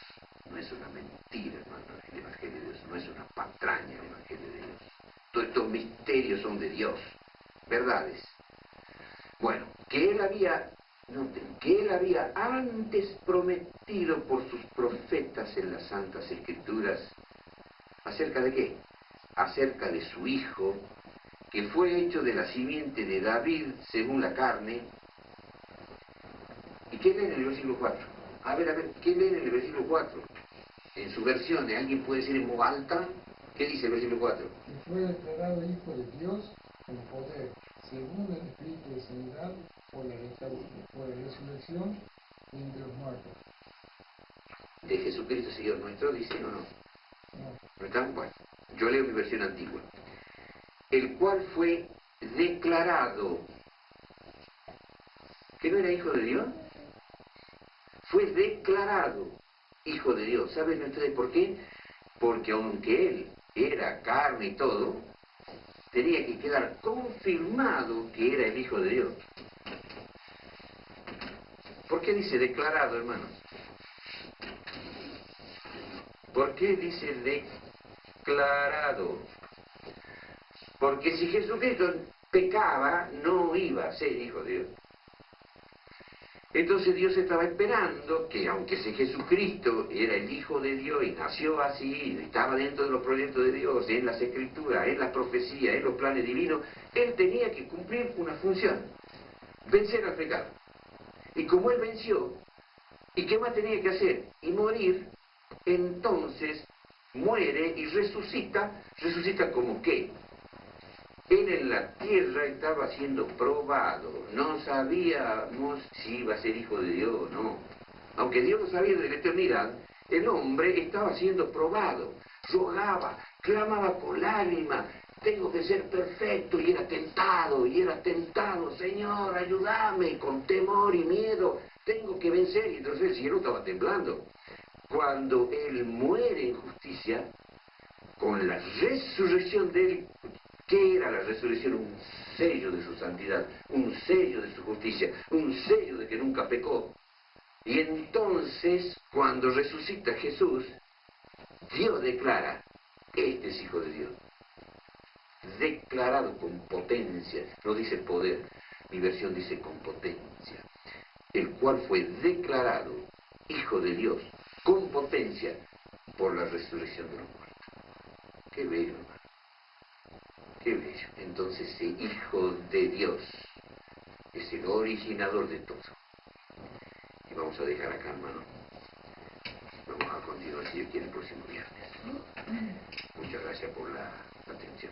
No es una mentira, hermano, el Evangelio de Dios, no es una patraña el Evangelio de Dios. Todos estos misterios son de Dios, verdades. Bueno, que él había antes prometido por sus profetas en las Santas Escrituras, ¿acerca de qué? Acerca de su Hijo, que fue hecho de la simiente de David según la carne. ¿Y qué leen en el versículo 4? A ver, ¿qué leen en el versículo 4? En su versión, ¿alguien puede decir en voz alta? ¿Qué dice el versículo 4? Y fue declarado Hijo de Dios con poder, según el Espíritu de sanidad, por la resurrección entre los muertos. De Jesucristo, Señor nuestro, dice, no. No. ¿No están? Bueno, yo leo mi versión antigua. El cual fue declarado, ¿que no era Hijo de Dios? Fue declarado Hijo de Dios. ¿Saben ustedes por qué? Porque aunque él era carne y todo, tenía que quedar confirmado que era el Hijo de Dios. ¿Por qué dice declarado, hermanos? ¿Por qué dice declarado? Porque si Jesucristo pecaba, no iba a ser Hijo de Dios. Entonces Dios estaba esperando que, aunque si Jesucristo era el Hijo de Dios y nació así, estaba dentro de los proyectos de Dios, en las Escrituras, en las profecías, en los planes divinos, Él tenía que cumplir una función: vencer al pecado. Y como Él venció, ¿y qué más tenía que hacer? Y morir. Entonces muere y resucita. ¿Resucita como qué? Él en la tierra estaba siendo probado. No sabíamos si iba a ser Hijo de Dios o no. Aunque Dios lo sabía desde la eternidad, el hombre estaba siendo probado. Rogaba, clamaba con lágrimas: tengo que ser perfecto. Y era tentado. Señor, ayúdame, con temor y miedo. Tengo que vencer. Y entonces el cielo estaba temblando. Cuando Él muere en justicia, con la resurrección de Él, ¿qué era la resurrección? Un sello de su santidad, un sello de su justicia, un sello de que nunca pecó. Y entonces, cuando resucita Jesús, Dios declara Este es Hijo de Dios. Declarado con potencia, no dice poder, mi versión dice con potencia, el cual fue declarado Hijo de Dios con potencia por la resurrección de los muertos. Qué bello, hermano. Qué bello. Entonces, ese Hijo de Dios es el originador de todo. Y vamos a dejar acá, hermano. Vamos a continuar, si Dios quiere, el próximo viernes. Muchas gracias por la atención.